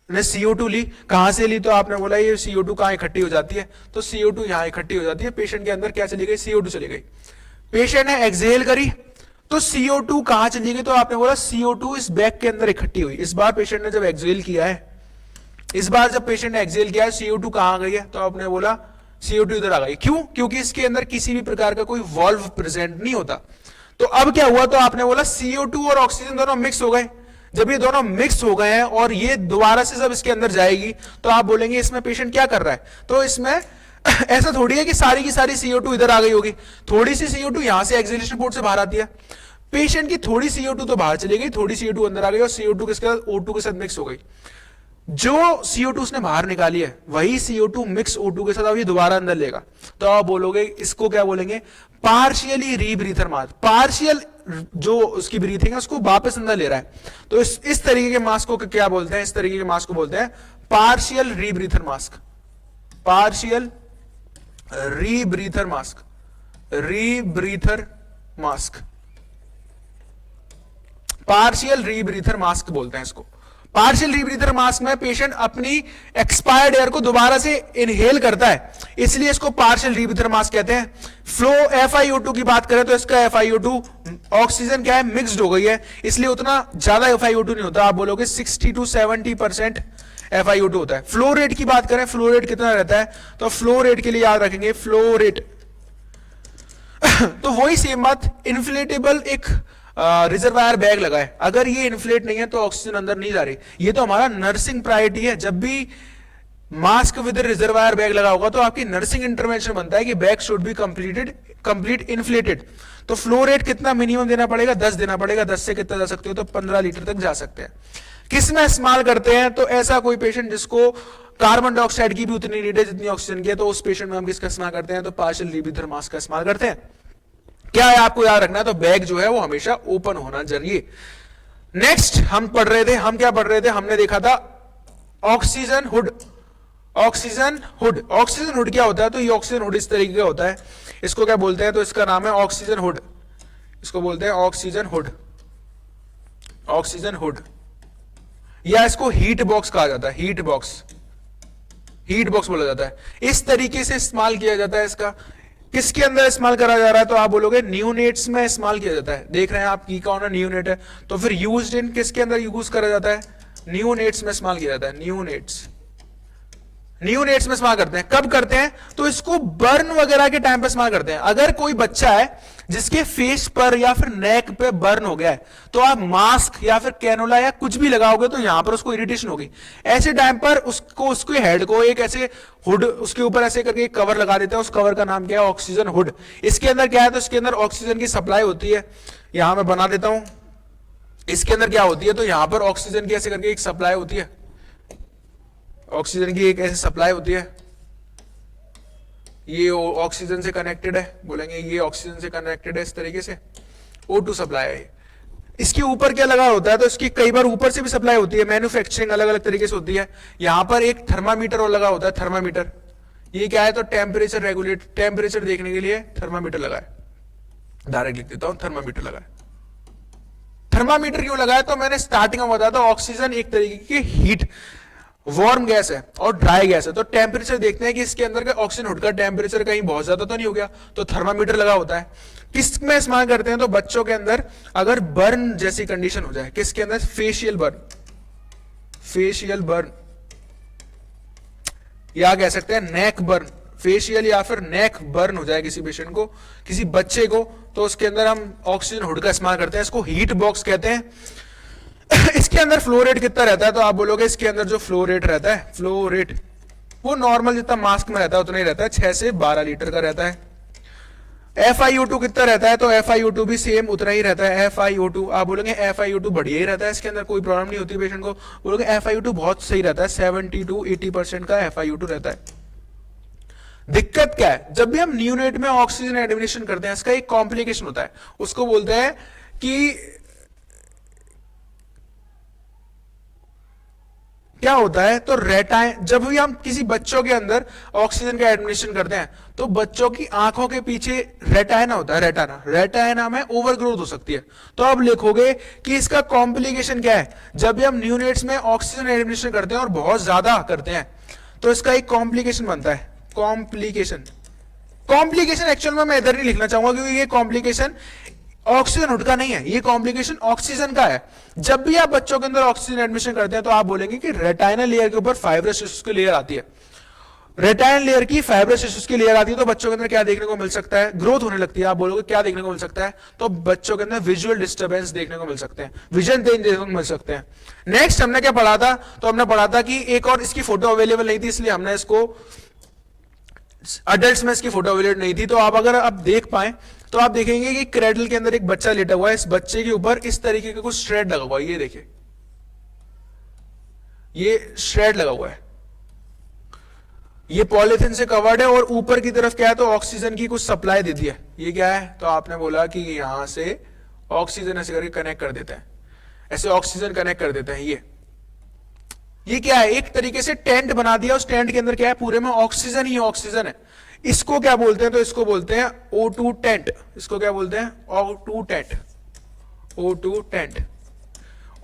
ने CO2 ली, कहां से ली, तो आपने बोला ये CO2 कहां इकट्ठी हो जाती है, तो CO2 यहां इकट्ठी हो जाती है। पेशेंट के अंदर क्या चली गई, CO2 चली गई। पेशेंट ने एक्सहेल करी तो CO2 कहां चली गई, तो आपने बोला CO2 इस बैग के अंदर इकट्ठी हुई। इस बार पेशेंट ने जब एक्सहेल किया है, CO2 कहां गई है, तो आपने बोला CO2 इधर आ गई। क्यों, क्योंकि इसके अंदर किसी भी प्रकार का कोई वॉल्व प्रेजेंट नहीं होता। तो अब क्या हुआ, तो आपने बोला CO2 और ऑक्सीजन दोनों मिक्स हो गए। जब ये दोनों मिक्स हो गए हैं और ये दोबारा से जब इसके अंदर जाएगी तो आप बोलेंगे इसमें पेशेंट क्या कर रहा है। तो इसमें ऐसा थोड़ी है कि सारी की सारी CO2 इधर आ गई होगी, थोड़ी सी CO2 यहां से एक्सहेलेशन पोर्ट से बाहर आती है। पेशेंट की थोड़ी CO2 तो बाहर चली गई, थोड़ी CO2 अंदर आ गई और CO2 किसके साथ, O2 के साथ मिक्स हो गई। जो CO2 उसने बाहर निकाली है वही CO2 मिक्स O2 के साथ अब ये दोबारा अंदर लेगा। तो आप बोलोगे इसको क्या बोलेंगे, पार्शियली रीब्रीथर मास्क। पार्शियल जो उसकी ब्रीथिंग है उसको वापस अंदर ले रहा है, तो इस तरीके के मास्क को क्या बोलते हैं, इस तरीके के मास्क को बोलते हैं partial rebreather mask. Partial rebreather mask, rebreather mask, partial rebreather mask बोलते हैं इसको। पार्शियल रीब्रीथर मास्क में पेशेंट अपनी एक्सपायर्ड एयर को दोबारा से इनहेल करता है, इसलिए इसको पार्शियल रीब्रीथर मास्क कहते हैं। फ्लो FiO2 की बात करें तो इसका FiO2 ऑक्सीजन क्या है, मिक्स्ड हो गई है, इसलिए उतना ज्यादा FiO2 नहीं होता। आप बोलोगे 60 to 70% FiO2 होता है। फ्लो रेट की बात करें, फ्लो रेट कितना रहता है, तो फ्लो रेट के लिए याद रखेंगे फ्लो रेट तो वही सेम बात, इन्फ्लेटेबल एक रिजर्वायर बैग लगा है, अगर ये इन्फ्लेट नहीं है तो ऑक्सीजन अंदर नहीं जा रही। ये तो हमारा नर्सिंग प्रायोरिटी है, जब भी मास्क विद रिजर्वायर बैग लगा होगा तो आपकी नर्सिंग इंटरवेंशन बनता है कि bag should be complete inflated. तो फ्लो रेट कितना मिनिमम देना पड़ेगा, 10 देना पड़ेगा। 10 से कितना जा सकते हो, तो 15 लीटर तक जा सकते हैं। किस में इस्तेमाल करते हैं, तो ऐसा कोई पेशेंट जिसको कार्बन डाइऑक्साइड की भी उतनी नीड है जितनी ऑक्सीजन की है, तो उस पेशेंट में हम किसका इस्तेमाल करते हैं, तो पार्शियल रीब्रीथर मास्क का इस्तेमाल करते हैं। क्या है आपको याद रखना है, तो बैग जो है वो हमेशा ओपन होना चाहिए। नेक्स्ट हम पढ़ रहे थे, हम क्या पढ़ रहे थे, हमने देखा था oxygen hood. Oxygen hood, oxygen hood क्या होता है, तो ये ऑक्सीजन हुड इस तरीके का होता है, इसको क्या बोलते हैं, तो इसका नाम है ऑक्सीजन हुड, इसको बोलते हैं ऑक्सीजन हुड। ऑक्सीजन हुड या इसको हीट बॉक्स कहा जाता है, हीट बॉक्स, हीट बॉक्स बोला जाता है। इस तरीके से इस्तेमाल किया जाता है। इसका किसके अंदर इस्तेमाल करा जा रहा है, तो आप बोलोगे न्यूनेट्स में इस्तेमाल किया जाता है। देख रहे हैं आप की कौन है, न्यूनेट है, तो फिर यूज्ड इन किसके अंदर यूज करा जाता है, न्यूनेट्स में इस्तेमाल किया जाता है। न्यूनेट्स, न्यूनेट्स में इस्तेमाल करते हैं। कब करते हैं, तो इसको बर्न वगैरह के टाइम पे इस्तेमाल करते हैं। अगर कोई बच्चा है जिसके फेस पर या फिर नेक पे बर्न हो गया है, तो आप मास्क या फिर कैनोला या कुछ भी लगाओगे तो यहां पर उसको इरिटेशन होगी। ऐसे टाइम पर उसको, उसके हेड को एक ऐसे हुड उसके ऊपर ऐसे करके एक कवर लगा देते हैं। उस कवर का नाम क्या है, ऑक्सीजन हुड। इसके अंदर क्या है, तो इसके अंदर ऑक्सीजन की सप्लाई होती है। यहां मैं बना देता हूं, इसके अंदर क्या होती है, तो यहां पर ऑक्सीजन की ऐसे करके एक सप्लाई होती है, ऑक्सीजन की एक ऐसी सप्लाई होती है। ये ऑक्सीजन से कनेक्टेड है, बोलेंगे ये ऑक्सीजन से कनेक्टेड है इस तरीके से, O2 सप्लाई है। इसके ऊपर क्या लगा होता है, तो इसकी कई बार ऊपर से भी सप्लाई होती है, मैन्युफैक्चरिंग अलग अलग तरीके से होती है। यहां पर एक थर्मामीटर और लगा होता है, थर्मामीटर। ये क्या है, तो टेम्परेचर रेगुलेट, टेम्परेचर देखने के लिए थर्मामीटर लगा है। डायरेक्ट लिख देता हूं, थर्मामीटर लगा है। थर्मामीटर क्यों लगा है, तो मैंने स्टार्टिंग में बताया था ऑक्सीजन एक तरीके की हीट वार्म गैस है और ड्राई गैस है। तो टेम्परेचर देखते हैं कि इसके अंदर का ऑक्सीजन हुड का टेम्परेचर कहीं बहुत ज्यादा तो नहीं हो गया, तो थर्मामीटर लगा होता है। किस में इस्तेमाल करते हैं, तो बच्चों के अंदर अगर बर्न जैसी कंडीशन हो जाए, किसके अंदर, फेशियल बर्न, फेशियल बर्न या कह सकते हैं नेक बर्न, फेशियल या फिर नेक बर्न हो जाए किसी पेशेंट को, किसी बच्चे को, तो उसके अंदर हम ऑक्सीजन हुड का इस्तेमाल करते हैं। इसको हीट बॉक्स कहते हैं। इसके अंदर फ्लो रेट कितना रहता है, तो आप बोलोगे इसके अंदर जो फ्लो रेट रहता है, फ्लो रेट वो नॉर्मल जितना मास्क में रहता है उतना ही रहता है, 6 से 12 लीटर का रहता है। FiO2 कितना रहता है, तो FiO2 भी सेम उतना ही रहता है। FiO2 आप बोलोगे FiO2 बढ़िया ही रहता है, इसके अंदर कोई प्रॉब्लम नहीं होती पेशेंट को, बोलोगे FiO2 बहुत सही रहता है, 70 to 80% का FiO2 रहता है। दिक्कत क्या है, जब भी हम न्यूनेट में ऑक्सीजन एडमिनिस्ट्रेशन करते हैं, इसका एक कॉम्प्लिकेशन होता है, उसको बोलते हैं कि क्या होता है, तो रेटाइन, जब भी हम किसी बच्चों के अंदर ऑक्सीजन का एडमिनिस्ट्रेशन करते हैं तो बच्चों की आंखों के पीछे रेटाइना होता है, रेटाना, रेटाइना में ओवरग्रोथ हो सकती है। तो अब लिखोगे कि इसका कॉम्प्लिकेशन क्या है, जब भी हम न्यूनेट्स में ऑक्सीजन एडमिनिस्ट्रेशन करते हैं और बहुत ज्यादा करते हैं तो इसका एक कॉम्प्लिकेशन बनता है, कॉम्प्लिकेशन। कॉम्प्लिकेशन एक्चुअल में मैं इधर नहीं लिखना चाहूंगा क्योंकि ये कॉम्प्लिकेशन ऑक्सीजन हुड का नहीं है, ये कॉम्प्लिकेशन ऑक्सीजन का है। जब भी आप बच्चों के अंदर ऑक्सीजन एडमिशन करते हैं तो आप बोलेंगे कि रेटाइनल लेयर के ऊपर फाइब्रस टिश्यू की लेयर आती है। रेटाइन लेयर की फाइब्रस टिश्यूज की लेयर आती है तो बच्चों के अंदर क्या देखने को मिल सकता है, ग्रोथ होने लगती है। आप बोलोगे क्या देखने को मिल सकता है, तो बच्चों के अंदर विजुअल डिस्टर्बेंस देखने को मिल सकते हैं, विजन चेंज देखने को मिल सकते हैं। नेक्स्ट हमने क्या पढ़ा था, तो हमने पढ़ा था कि एक और इसकी फोटो अवेलेबल नहीं थी, इसलिए हमने इसको अडल्ट में इसकी फोटो अवेलेबल नहीं थी। तो आप अगर आप देख पाए तो आप देखेंगे कि क्रेडल के अंदर एक बच्चा लेटा हुआ है, इस बच्चे के ऊपर इस तरीके का कुछ श्रेड लगा हुआ है, ये देखिए ये श्रेड लगा हुआ है, ये पॉलिथीन से कवर्ड है और ऊपर की तरफ क्या है, तो ऑक्सीजन की कुछ सप्लाई दे दी है। ये क्या है, तो आपने बोला कि यहां से ऑक्सीजन ऐसे करके कनेक्ट कर देता है, ऐसे ऑक्सीजन कनेक्ट कर देता है। ये क्या है, एक तरीके से टेंट बना दिया, उस टेंट के अंदर क्या है, पूरे में ऑक्सीजन ही ऑक्सीजन है। इसको क्या बोलते हैं, तो इसको बोलते हैं O2 टेंट। इसको क्या बोलते हैं, O2 tent, O2 tent,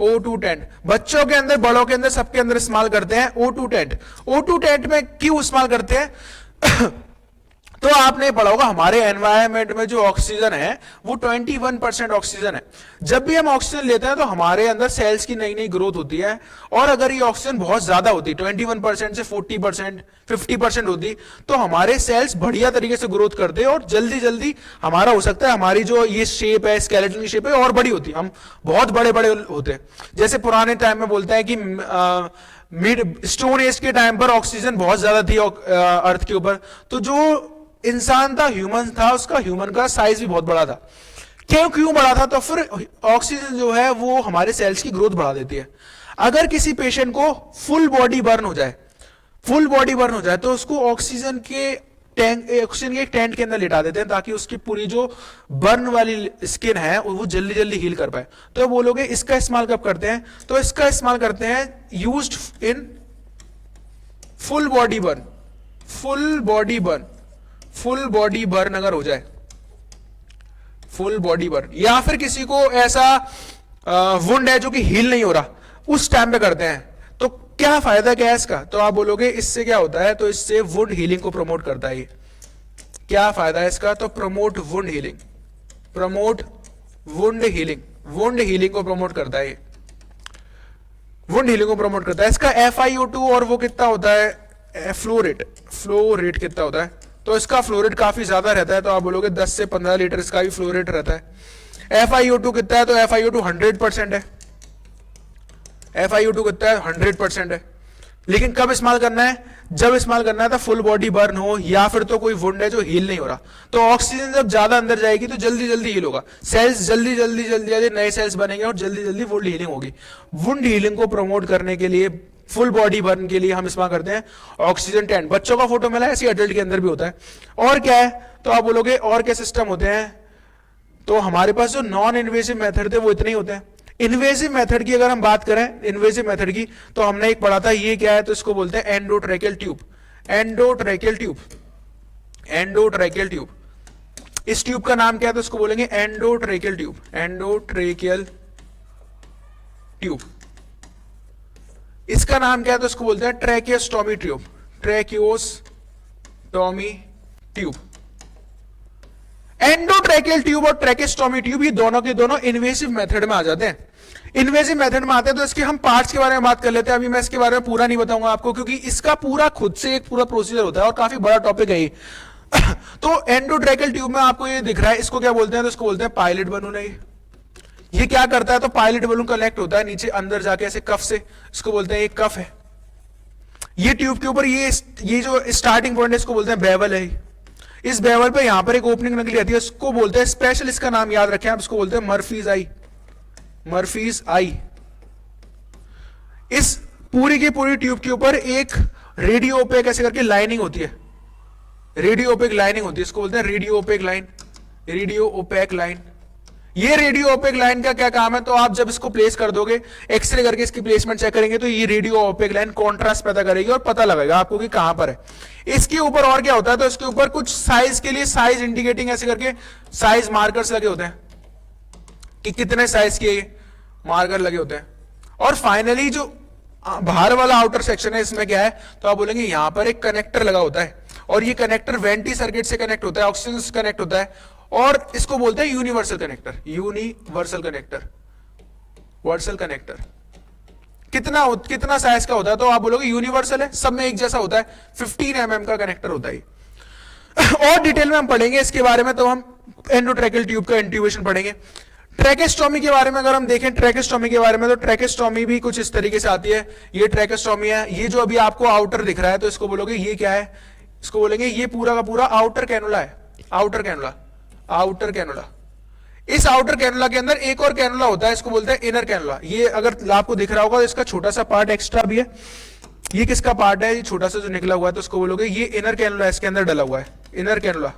O2 tent. बच्चों के अंदर, बड़ों के अंदर, सबके अंदर इस्तेमाल करते हैं O2 टेंट। O2 टेंट में क्यों इस्तेमाल करते हैं तो आपने पढ़ा होगा हमारे एनवायरनमेंट में जो ऑक्सीजन है वो 21% ऑक्सीजन है। जब भी हम ऑक्सीजन लेते हैं तो हमारे अंदर सेल्स की नई नई ग्रोथ होती है, और अगर ये ऑक्सीजन बहुत ज्यादा होती, 21% से 40%, 50% होती, तो हमारे सेल्स बढ़िया तरीके से ग्रोथ करते हैं और जल्दी जल्दी हमारा हो सकता है, हमारी जो ये शेप है, स्केलेटन की शेप है, और बड़ी होती, हम बहुत बड़े बड़े होते हैं। जैसे पुराने टाइम में बोलते हैं कि मिड स्टोन एज के टाइम पर ऑक्सीजन बहुत ज्यादा थी अर्थ के ऊपर, तो जो इंसान था, ह्यूमन था, उसका ह्यूमन का साइज भी बहुत बड़ा था। क्यों बड़ा था, तो फिर ऑक्सीजन जो है वो हमारे सेल्स की ग्रोथ बढ़ा देती है। अगर किसी पेशेंट को फुल बॉडी बर्न हो जाए, फुल बॉडी बर्न हो जाए, तो उसको ऑक्सीजन के एक टेंट के अंदर लिटा देते हैं, ताकि उसकी पूरी जो बर्न वाली स्किन है वो जल्दी जल्दी हील कर पाए। तो बोलोगे इसका इस्तेमाल कब करते हैं, तो इसका इस्तेमाल करते हैं used in full body burn. Full body burn, full body burn अगर हो जाए, फुल बॉडी बर्न, या फिर किसी को ऐसा वुंड है जो कि हील नहीं हो रहा, उस टाइम पे करते हैं। तो क्या फायदा क्या है इसका, तो आप बोलोगे इससे क्या होता है, तो इससे वुंड हीलिंग को प्रमोट करता है। ये क्या फायदा है इसका, तो promote wound healing, promote wound healing, wound healing को प्रमोट करता है। ये वुंड हीलिंग को प्रमोट करता है। इसका FiO2 और वो कितना होता है, फ्लो रेट, फ्लो रेट कितना होता है, तो इसका फ्लो रेट काफी ज्यादा रहता है। तो आप बोलोगे 10 से 15 लीटर इसका भी फ्लो रेट रहता है। FiO2 कितना है, तो FiO2 100% है, FiO2 कितना है, 100% है। लेकिन कब इस्तेमाल करना है, जब इस्तेमाल करना है तो फुल बॉडी बर्न हो, या फिर तो कोई वुंड है जो हील नहीं हो रहा। तो ऑक्सीजन जब ज्यादा अंदर जाएगी तो जल्दी जल्दी हील होगा, सेल्स जल्दी जल्दी जल्दी जल्दी नए सेल्स बनेंगे और जल्दी जल्दी वुंड हीलिंग होगी। वुंड हीलिंग को प्रमोट करने के लिए, फुल बॉडी बर्न के लिए हम इस्तेमाल करते हैं ऑक्सीजन टेंट। बच्चों का फोटो मिला है, ऐसी अडल्ट के अंदर भी होता है। और क्या है, तो आप बोलोगे और क्या सिस्टम होते हैं, तो हमारे पास जो नॉन इन्वेसिव मेथड थे वो इतने ही होते हैं। इन्वेसिव मेथड की अगर हम बात करें, इन्वेसिव मेथड की, तो हमने एक पढ़ा था, ये क्या है, तो इसको बोलते हैं endotracheal tube. Endotracheal tube, endotracheal tube, इस ट्यूब का नाम क्या है, तो इसको बोलेंगे एंडोट्रैकियल ट्यूब, एंडोट्रैकियल ट्यूब। इसका नाम क्या है, तो इसको बोलते हैं tracheostomy tube, tracheostomy tube. Endotracheal tube और ट्रैकियोस्टोमी ट्यूब ये दोनों के दोनों इन्वेसिव मेथड में आ जाते हैं। इन्वेसिव मेथड में आते हैं तो इसके हम पार्ट्स के बारे में बात कर लेते हैं। अभी मैं इसके बारे में पूरा नहीं बताऊंगा आपको, क्योंकि इसका पूरा खुद से एक पूरा प्रोसीजर होता है और काफी बड़ा टॉपिक है ये। तो एंडोट्रैकियल ट्यूब में आपको ये दिख रहा है, इसको क्या बोलते हैं, तो इसको बोलते हैं पायलट बलून है। ये क्या करता है, तो पायलट बलून कनेक्ट होता है नीचे अंदर जाके ऐसे कफ से, इसको बोलते हैं, ये कफ है। ये ट्यूब के ऊपर ये जो स्टार्टिंग पॉइंट है इसको बोलते हैं बेवल है। इस बेवल पे यहां पर एक ओपनिंग निकली आती है, इसको बोलते हैं स्पेशल, इसका नाम याद रखें आप, इसको बोलते हैं मर्फीज आई, मर्फीज आई। इस पूरी की पूरी ट्यूब के ऊपर एक रेडियो ओपेक ऐसे करके लाइनिंग होती है, रेडियो ओपेक लाइनिंग होती है, इसको बोलते हैं radio OPEC line, radio OPEC line. ये रेडियो ओपेक लाइन का क्या काम है, तो आप जब इसको प्लेस कर दोगे, एक्सरे करके इसकी प्लेसमेंट चेक करेंगे, तो ये रेडियो ओपेक लाइन कॉन्ट्रास्ट पैदा करेगी और पता लगेगा आपको कि कहां पर है। इसके ऊपर और क्या होता है, तो इसके ऊपर कुछ साइज के लिए, साइज इंडिकेटिंग ऐसे करके साइज मार्कर्स लगे होते हैं कि कितने साइज के मार्कर लगे होते हैं। और फाइनली जो बाहर वाला आउटर सेक्शन है, इसमें क्या है, तो आप बोलेंगे यहां पर एक कनेक्टर लगा होता है, और ये कनेक्टर वेंटी सर्किट से कनेक्ट होता है, ऑक्सीजन से कनेक्ट होता है, और इसको बोलते हैं universal connector, universal connector, Vercel connector. कितना साइज का होता है, तो आप बोलोगे यूनिवर्सल है, सब में एक जैसा होता है, 15 mm का कनेक्टर होता है। और डिटेल में हम पढ़ेंगे इसके बारे में, तो हम एंडोट्रैकियल ट्यूब का इंट्यूबेशन पढ़ेंगे। ट्रैकेस्टोमी के बारे में अगर हम देखें, ट्रैकेस्टोमी के बारे में, तो ट्रैकेस्टोमी भी कुछ इस तरीके से आती है। ये ट्रैकेस्टोमी है, ये जो अभी आपको आउटर दिख रहा है, तो इसको बोलोगे ये क्या है, इसको बोलेंगे ये पूरा का पूरा आउटर कैनुला है, आउटर कैनुला, आउटर कैनुला। इस आउटर कैनुला के अंदर एक और कैनुला होता है, इसको बोलते हैं इनर कैनुला। ये अगर आपको दिख रहा होगा तो इसका छोटा सा पार्ट एक्स्ट्रा भी है। ये किसका पार्ट है, ये छोटा सा जो निकला हुआ है, तो उसको बोलोगे ये इनर कैनुला इसके अंदर डला हुआ है, इनर कैनुला।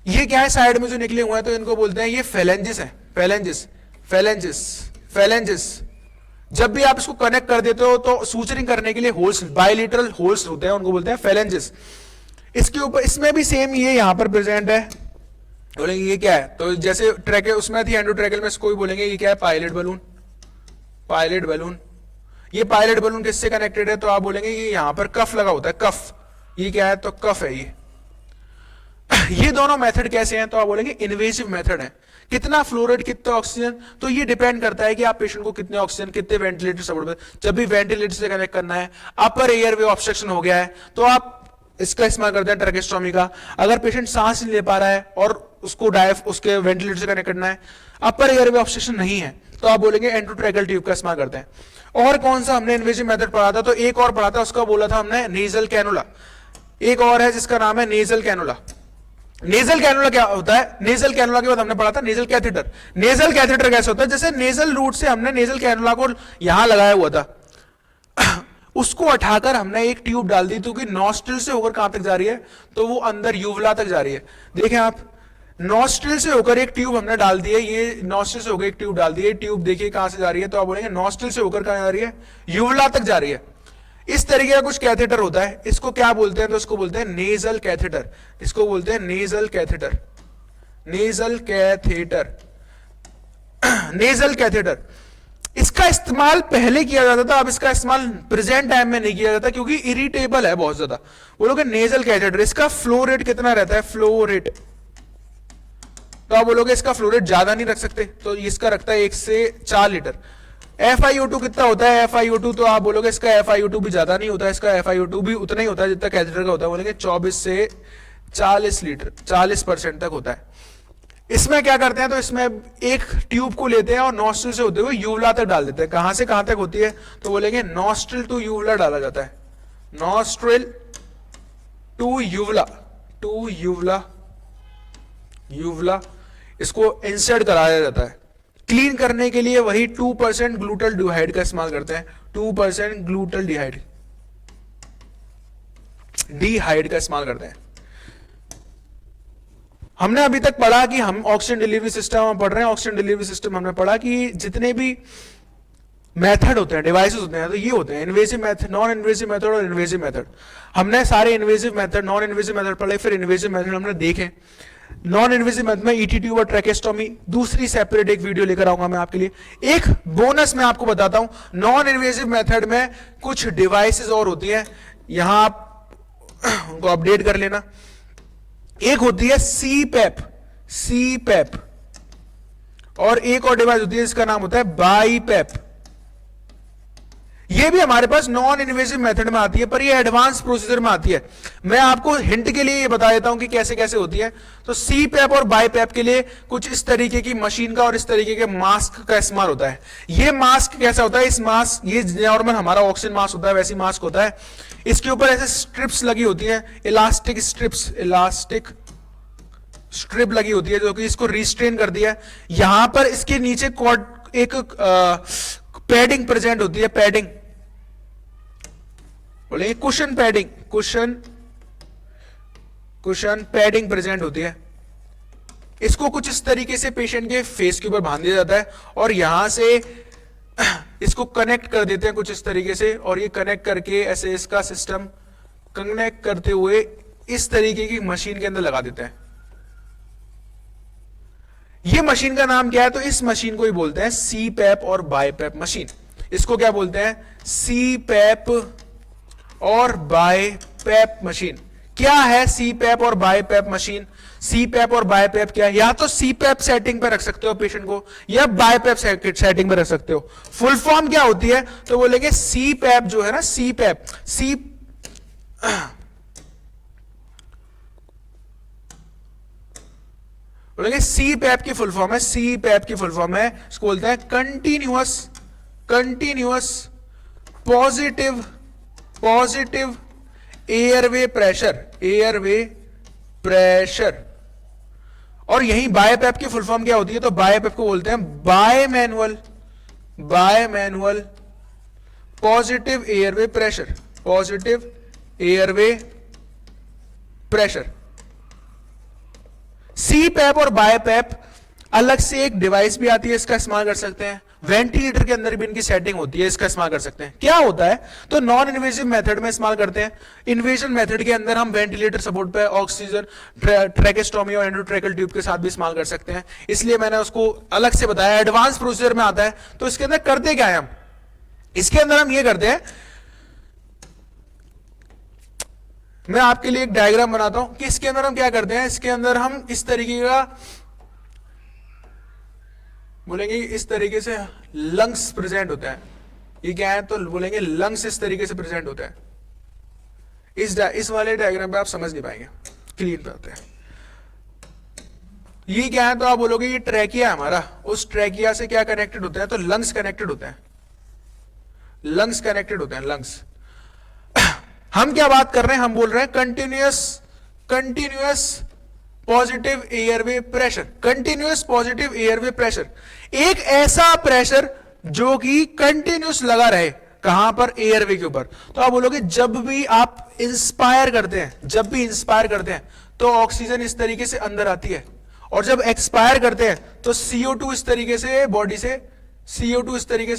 ये क्या है, साइड में जो निकले हुए हैं, तो इनको बोलते हैं ये फेलेंजिस है, फेलेंजिस, फेलेंजिस, फेलेंजिस। जब भी आप इसको कनेक्ट कर देते हो तो सूचरिंग करने के लिए होल्स, बायलिटरल होल्स होते हैं, उनको बोलते हैं फेलेंजिस। इसके ऊपर इसमें भी सेम ये यहां पर प्रेजेंट है, बोलेंगे ये क्या है, तो जैसे ट्रैके उसमें थी एंडोट्रैकियल में, इसको भी बोलेंगे ये क्या है, पायलट बलून, पायलट बलून। ये पायलट बलून किससे कनेक्टेड है, तो आप बोलेंगे ये यहां पर कफ लगा होता है, कफ। ये क्या है, तो कफ है ये। ये दोनों मेथड कैसे हैं, तो आप बोलेंगे इन्वेसिव मेथड है। कितना फ्लोराइड, कितना ऑक्सीजन, तो ये डिपेंड करता है कि आप पेशेंट को कितने ऑक्सीजन, कितने वेंटिलेटर सपोर्ट में। जब भी वेंटिलेटर से कनेक्ट करना है, अपर एयरवे ऑब्स्ट्रक्शन हो गया है, तो आप इसका इस्तेमाल करते हैं ट्रैकेस्टोमी का। अगर पेशेंट सांस नहीं ले पा रहा है और उसको उसके वेंटिलेटर से कनेक्ट करना है, अपर एयरवे ऑब्स्ट्रक्शन नहीं है, तो आप बोलेंगे एंडोट्रैकियल ट्यूब का इस्तेमाल करते हैं। और कौन सा हमने इन्वेसिव मेथड पढ़ा था, तो एक और पढ़ा था, उसका बोला था हमने नेजल कैनुला। एक और है जिसका नाम है नेजल कैनुला। नेजल कैनुला क्या होता है, नेजल कैनुला के बाद हमने पढ़ा था नेजल कैथेटर। नेजल कैथेटर कैसे होता है, जैसे नेजल रूट से हमने नेजल कैनुला को यहां लगाया हुआ था, उसको उठाकर हमने एक ट्यूब डाल दी, क्योंकि नॉस्ट्रिल से होकर कहां तक जा रही है, तो वो अंदर यूवला तक जा रही है। देखें आप, नॉस्ट्रिल से होकर एक ट्यूब हमने डाल दी है, ये नॉस्ट्रिल से होकर एक ट्यूब डाल दी है, ट्यूब देखिए कहां से जा रही है, तो आप बोलेंगे नॉस्ट्रिल से होकर कहां जा रही है, यूवला तक जा रही है। इस तरीके का कुछ कैथेटर होता है, इसको क्या बोलते हैं, तो इसको बोलते हैं नेजल कैथेटर। इसको बोलते हैं nasal catheter, nasal catheter, nasal catheter. इसका इस्तेमाल पहले किया जाता था, अब इसका इस्तेमाल प्रेजेंट टाइम में नहीं किया जाता, क्योंकि इरिटेबल है बहुत ज्यादा। बोलोगे नेजल कैथेटर, इसका फ्लो रेट कितना रहता है, फ्लो रेट, तो आप बोलोगे इसका फ्लो रेट ज्यादा नहीं रख सकते, तो इसका रखता है 1 से 4 लीटर। FiO2 कितना होता है, FiO2, तो आप बोलोगे इसका FiO2 भी ज्यादा नहीं होता है, इसका FiO2 भी उतना ही होता है जितना कैथेटर का होता है, बोलेंगे 24 से 40 लीटर, 40% तक होता है। इसमें क्या करते हैं, तो इसमें एक ट्यूब को लेते हैं और नॉस्ट्रिल से होते हुए यूवला तक डाल देते हैं। कहां से कहां तक होती है, तो बोलेंगे नॉस्ट्रिल टू यूवला डाला जाता है, नॉस्ट्रिल टू यूवला, टू यूवला, यूवला, इसको इंसर्ट कराया जाता है। क्लीन करने के लिए वही 2% ग्लूटल डिहाइड का इस्तेमाल करते हैं, 2% ग्लूटल डिहाइड, डिहाइड का इस्तेमाल करते हैं। हमने अभी तक पढ़ा कि हम ऑक्सीजन डिलीवरी सिस्टम हम पढ़ रहे हैं, ऑक्सीजन डिलीवरी सिस्टम हमने पढ़ा कि जितने भी मेथड होते हैं, डिवाइसेस होते हैं, तो ये होते हैं invasive method, non invasive method और इन्वेसिव मेथड। हमने सारे invasive method, non invasive method पढ़े, फिर इन्वेसिव मेथड हमने देखे। नॉन इन्वेसिव मेथड में ईटी ट्यूब और ट्रैकेस्टोमी, दूसरी सेपरेट एक वीडियो लेकर आऊंगा मैं आपके लिए। एक बोनस में आपको बताता हूं, नॉन इन्वेसिव मेथड में कुछ डिवाइसेस और होती हैं, यहां आप उनको अपडेट कर लेना। एक होती है सीपैप, सीपैप, और एक और डिवाइस होती है इसका नाम होता है बाईपैप। ये भी हमारे पास नॉन इन्वेसिव मेथड में आती है, पर ये एडवांस प्रोसीजर में आती है। मैं आपको हिंट के लिए ये बता देता हूं कि कैसे कैसे होती है। तो सीपैप और बाईपैप के लिए कुछ इस तरीके की मशीन का और इस तरीके के मास्क का इस्तेमाल होता है। ये मास्क कैसा होता है, इस मास्क, ये नॉर्मल हमारा ऑक्सीजन मास्क होता है, वैसी मास्क होता है। इसके ऊपर ऐसे स्ट्रिप्स लगी होती हैं, इलास्टिक स्ट्रिप्स, इलास्टिक स्ट्रिप लगी होती है, जो कि इसको रिस्ट्रेन कर दिया है। यहां पर इसके नीचे एक पैडिंग प्रेजेंट होती है, पैडिंग बोलेंगे cushion padding, cushion, cushion padding present होती है। इसको कुछ इस तरीके से पेशेंट के फेस के ऊपर बांध दिया जाता है और यहां से इसको कनेक्ट कर देते हैं कुछ इस तरीके से, और ये कनेक्ट करके ऐसे इसका सिस्टम कनेक्ट करते हुए इस तरीके की मशीन के अंदर लगा देते हैं। ये मशीन का नाम क्या है, तो इस मशीन को ही बोलते हैं सीपैप और बाईपैप मशीन। इसको क्या बोलते हैं, सीपैप और बाईपैप मशीन। क्या है सीपैप और बाईपैप मशीन? सीपैप और बायपैप क्या है? या तो सीपैप सेटिंग पे रख सकते हो पेशेंट को, या बायपैप सेटिंग पे रख सकते हो। फुल फॉर्म क्या होती है? तो बोलेंगे सीपैप जो है ना, सीपैप सी बोलेंगे सीपैप की फुल फॉर्म है, सीपैप की फुल फॉर्म है, इसको बोलते हैं कंटिन्यूअस पॉजिटिव एयरवे प्रेशर। और यही बायपैप की फुल फॉर्म क्या होती है? तो बायपैप को बोलते हैं बायमैनुअल पॉजिटिव एयरवे प्रेशर। सीपैप और बायपैप अलग से एक डिवाइस भी आती है, इसका इस्तेमाल कर सकते हैं। वेंटिलेटर के अंदर भी इनकी सेटिंग होती है, इसका इस्तेमाल कर सकते हैं। क्या होता है? तो नॉन इन्वेजिव मेथड में इस्तेमाल करते हैं। इन्वेजन मेथड के अंदर हम वेंटिलेटर सपोर्ट पे ऑक्सीजन, ट्रैकेस्टोमी और एंडोट्रैकल ट्यूब के साथ भी इस्तेमाल कर सकते हैं, इसलिए मैंने उसको अलग से बताया। एडवांस प्रोसीजर में आता है। तो इसके अंदर करते क्या है हम? इसके अंदर हम ये करते हैं, मैं आपके लिए एक डायग्राम बनाता हूं कि इसके अंदर हम क्या करते हैं। इसके अंदर हम इस तरीके का बोलेंगे, इस तरीके से लंग्स प्रेजेंट होता है। ये क्या है? तो बोलेंगे लंग्स इस तरीके से प्रेजेंट होता है। इस वाले डायग्राम पे आप समझ नहीं पाएंगे, क्लीन पे होते हैं। ये क्या है? तो आप बोलोगे ये ट्रैकिया हमारा, उस ट्रैकिया से क्या कनेक्टेड होता है? तो लंग्स कनेक्टेड होते हैं, लंग्स कनेक्टेड होते हैं, लंग्स। हम क्या बात कर रहे हैं? हम बोल रहे हैं कंटिन्यूअस पॉजिटिव एयरवे प्रेशर, एक ऐसा प्रेशर जो कि कंटिन्यूअस लगा रहे। कहां पर? एयरवे के ऊपर। तो आप बोलोगे जब भी आप इंस्पायर करते हैं तो ऑक्सीजन इस तरीके से अंदर आती है, और जब एक्सपायर करते हैं तो CO2 इस तरीके से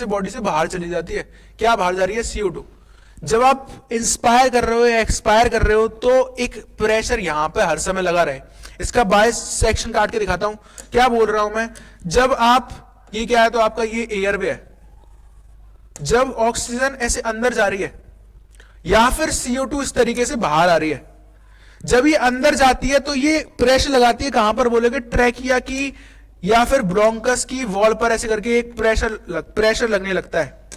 बॉडी से बाहर चली जाती है। क्या बाहर जा रही है? CO2। जब आप इंस्पायर कर रहे हो या एक्सपायर कर रहे हो तो एक प्रेशर यहां पे हर समय लगा रहे। इसका बायस सेक्शन काट के दिखाता हूं, क्या बोल रहा हूं मैं। जब आप, ये क्या है? तो आपका ये एयरवे है। जब ऑक्सीजन ऐसे अंदर जा रही है या फिर CO2 इस तरीके से बाहर आ रही है, जब ये अंदर जाती है तो ये प्रेशर लगाती है। कहां पर? बोलोगे ट्रैकिया की या फिर ब्रोंकस की वॉल पर। ऐसे करके एक प्रेशर लगने लगता है,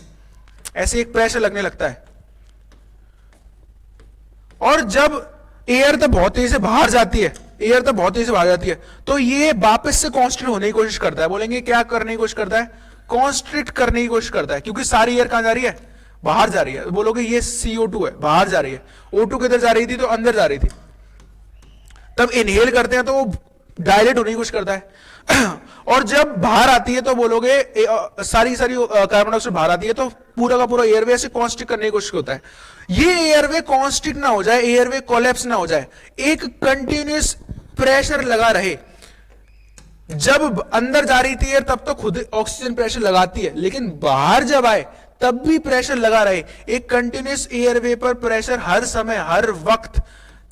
ऐसे एक प्रेशर लगने लगता है। और जब एयर तो बहुत तेजी से बाहर जाती है, तो ये वापस से कॉन्स्ट्रिक्ट होने की कोशिश करता है। बोलेंगे क्या करने की कोशिश करता है? कॉन्स्ट्रिक्ट करने की कोशिश करता है, क्योंकि सारी एयर कहां जा रही है? बाहर जा रही है। बोलोगे ये CO2 है, बाहर जा रही है। O2 किधर जा रही थी? तो अंदर जा रही थी। तब इनहेल करते हैं तो वो डायलेट होने की कोशिश करता है। और जब बाहर आती है तो बोलोगे सारी कार्बन डाइऑक्साइड बाहर आती है, तो पूरा का पूरा एयरवे से कॉन्स्ट्रिक्ट करने की कोशिश होता है। ये एयरवे कॉन्स्ट्रिक्ट ना हो जाए, एयरवे कोलैप्स ना हो जाए, एक कंटिन्यूअस प्रेशर लगा रहे। जब अंदर जा रही थी एयर तब तो खुद ऑक्सीजन प्रेशर लगाती है, लेकिन बाहर जब आए तब भी प्रेशर लगा रहे। एक कंटिन्यूअस एयरवे पर प्रेशर हर समय, हर वक्त,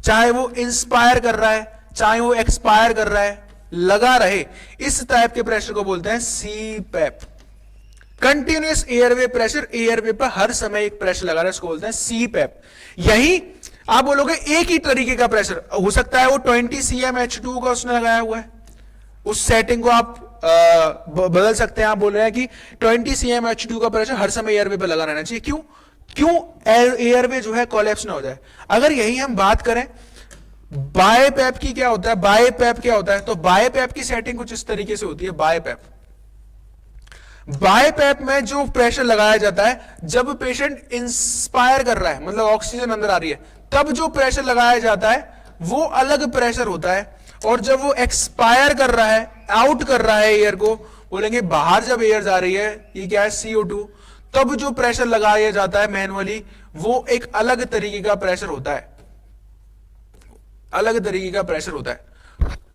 चाहे वो इंस्पायर कर रहा है चाहे वो एक्सपायर कर रहा है, लगा रहे। इस टाइप के प्रेशर को बोलते हैं CPAP. Continuous airway pressure, airway पर हर समय एक प्रेशर लगा रहा है, इसको बोलते हैं सीपैप। यही आप बोलोगे एक ही तरीके का प्रेशर हो सकता है, वो 20 cm H2 का उसने लगाया हुआ है, उस सेटिंग को आप बदल सकते हैं। आप बोल रहे हैं कि 20 cm H2 का प्रेशर हर समय एयरवे पर लगा रहना चाहिए। क्यों एयरवे जो है कोलैप्स ना हो जाए। अगर यही हम बात करें बायपैप की, क्या होता है? बायपैप क्या होता है? तो बायपैप की सेटिंग कुछ इस तरीके से होती है। बायपैप में जो प्रेशर लगाया जाता है, जब पेशेंट इंस्पायर कर रहा है, मतलब ऑक्सीजन अंदर आ रही है, तब जो प्रेशर लगाया जाता है वो अलग प्रेशर होता है। और जब वो एक्सपायर कर रहा है, आउट कर रहा है एयर को, बोलेंगे बाहर जब एयर जा रही है, ये क्या है? CO2, तब जो प्रेशर लगाया जाता है मैनुअली, वो एक अलग तरीके का प्रेशर होता है, अलग तरीके का प्रेशर होता है।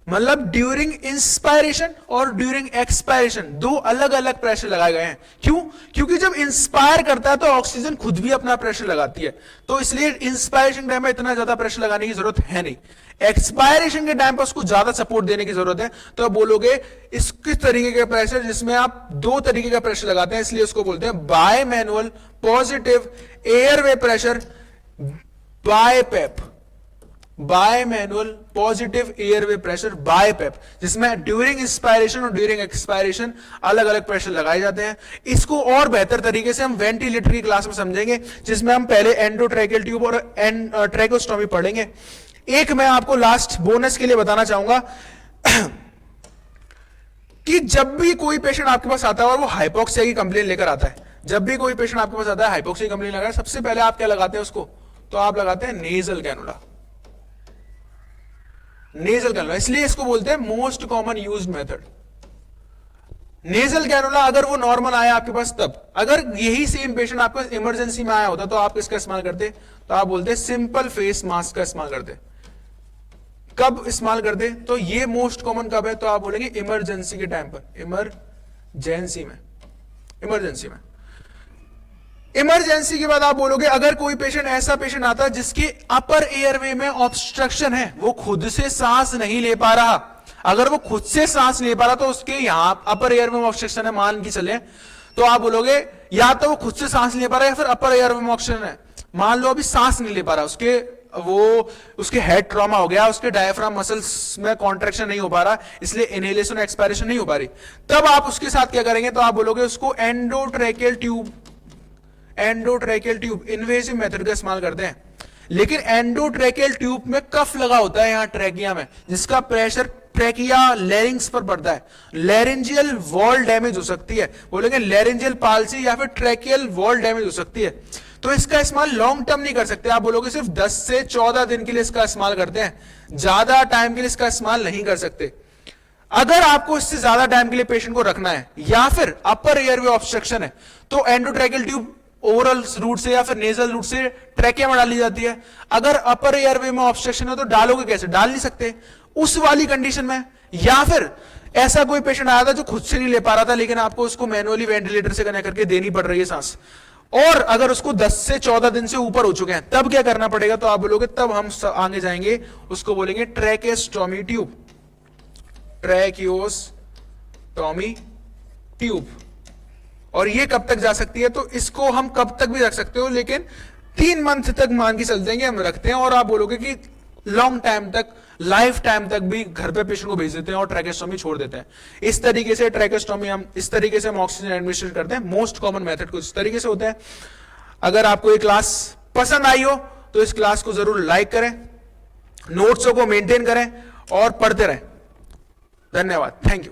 मतलब ड्यूरिंग इंस्पायरेशन और ड्यूरिंग एक्सपायरेशन दो अलग अलग प्रेशर लगाए गए हैं। क्योंकि जब इंस्पायर करता है तो ऑक्सीजन खुद भी अपना प्रेशर लगाती है, तो इसलिए इंस्पायरेशन टाइम में इतना ज्यादा प्रेशर लगाने की जरूरत है नहीं। एक्सपायरेशन के टाइम पर उसको ज्यादा सपोर्ट देने की जरूरत है। तो आप बोलोगे इस किस तरीके का प्रेशर, जिसमें आप दो तरीके का प्रेशर लगाते हैं, इसलिए उसको बोलते हैं bimanual positive airway pressure, BiPAP. Bimanual positive airway pressure BiPAP, जिसमें ड्यूरिंग इंस्पायरेशन और ड्यूरिंग एक्सपायरेशन अलग अलग प्रेशर लगाए जाते हैं। इसको और बेहतर तरीके से हम वेंटिलेटर की क्लास में समझेंगे, जिसमें हम पहले एंडोट्रैकियल ट्यूब और ट्रैकोस्टोमी पढ़ेंगे। एक मैं आपको लास्ट बोनस के लिए बताना चाहूंगा कि जब भी कोई पेशेंट आपके पास आता है और वो हाइपोक्सिया की कंप्लेन लेकर आता है, जब भी कोई पेशेंट आपके पास आता है हाइपोक्सिया की कंप्लेन लगा है, सबसे पहले आप क्या लगाते हैं उसको? तो आप लगाते हैं नेजल कैनुला। नेजल कैनुला, इसलिए इसको बोलते हैं most common used method nasal cannula. अगर वो नॉर्मल आया आपके पास तब, अगर यही सेम पेशेंट आपके पास इमरजेंसी में आया होता तो आप किसका इस्तेमाल करते? तो आप बोलते हैं सिंपल फेस मास्क का इस्तेमाल करते। कब इस्तेमाल करते? तो ये मोस्ट कॉमन कब है? तो आप बोलेंगे इमरजेंसी के टाइम पर, इमरजेंसी में। इमरजेंसी के बाद आप बोलोगे अगर कोई पेशेंट, ऐसा पेशेंट आता है जिसके अपर एयरवे में ऑब्स्ट्रक्शन है, वो खुद से सांस नहीं ले पा रहा। अगर वो खुद से सांस ले पा रहा तो उसके यहां अपर एयरवे में ऑब्स्ट्रक्शन है मान के चले, तो आप बोलोगे या तो वो खुद से सांस ले पा रहा है या फिर अपर एयरवे में ऑब्स्ट्रक्शन है। मान लो अभी सांस नहीं ले पा रहा, उसके हेड ट्रॉमा हो गया, उसके डायफ्राम मसल्स में कॉन्ट्रैक्शन नहीं हो पा रहा, इसलिए इनहेलेशन और एक्सपायरेशन नहीं हो पा रही। तब आप उसके साथ क्या करेंगे? तो आप बोलोगे उसको एंडोट्रैकियल ट्यूब इन्वेसिव मेथड का इस्तेमाल करते हैं। लेकिन एंडोट्रैकियल ट्यूब में कफ लगा होता है यहां ट्रैकिया में, जिसका प्रेशर ट्रैकिया लैरिंग्स पर पड़ता है। लैरिंजियल वॉल डैमेज हो सकती है, बोलेंगे लैरिंजियल पाल्सी या फिर ट्रैकियल वॉल डैमेज हो सकती है। तो इसका इस्तेमाल लॉन्ग टर्म नहीं कर सकते, आप बोलोगे सिर्फ 10 से 14 दिन के लिए इसका इस्तेमाल करते हैं, ज्यादा टाइम के लिए इसका इस्तेमाल नहीं कर सकते। अगर आपको इससे ज्यादा टाइम के लिए पेशेंट को रखना है या फिर अपर एयरवे ऑब्स्ट्रक्शन है, तो एंडोट्रैकियल ट्यूब ओरल रूट से या फिर नेजल रूट से ट्रैकिया में डाली जाती है। अगर अपर एयरवे में ऑब्स्ट्रक्शन है तो डालोगे कैसे? डाल नहीं सकते उस वाली कंडीशन में। या फिर ऐसा कोई पेशेंट आया था जो खुद से नहीं ले पा रहा था, लेकिन आपको उसको मैनुअली वेंटिलेटर से कनेक्ट करके देनी पड़ रही है सांस, और अगर उसको 10 से 14 दिन से ऊपर हो चुके हैं, तब क्या करना पड़ेगा? तो आप बोलोगे तब हम आगे जाएंगे, उसको बोलेंगे ट्रैकेस्टोमी ट्यूब, ट्रैकियोस्टोमी ट्यूब। और ये कब तक जा सकती है? तो इसको हम कब तक भी रख सकते हो, लेकिन 3 मंथ तक मान के चल देंगे हम रखते हैं। और आप बोलोगे कि लॉन्ग टाइम तक, लाइफ टाइम तक भी घर पे पेशेंट को भेज देते हैं और ट्रैकेस्टोमी छोड़ देते हैं। इस तरीके से ट्रैकेस्टोमी हम इस तरीके से हम ऑक्सीजन एडमिनिस्ट्रेट करते हैं। मोस्ट कॉमन मेथड कुछ इस तरीके से होता है। अगर आपको ये क्लास पसंद आई हो तो इस क्लास को जरूर लाइक करें, नोट्सों को मेंटेन करें और पढ़ते रहें। धन्यवाद, थैंक यू।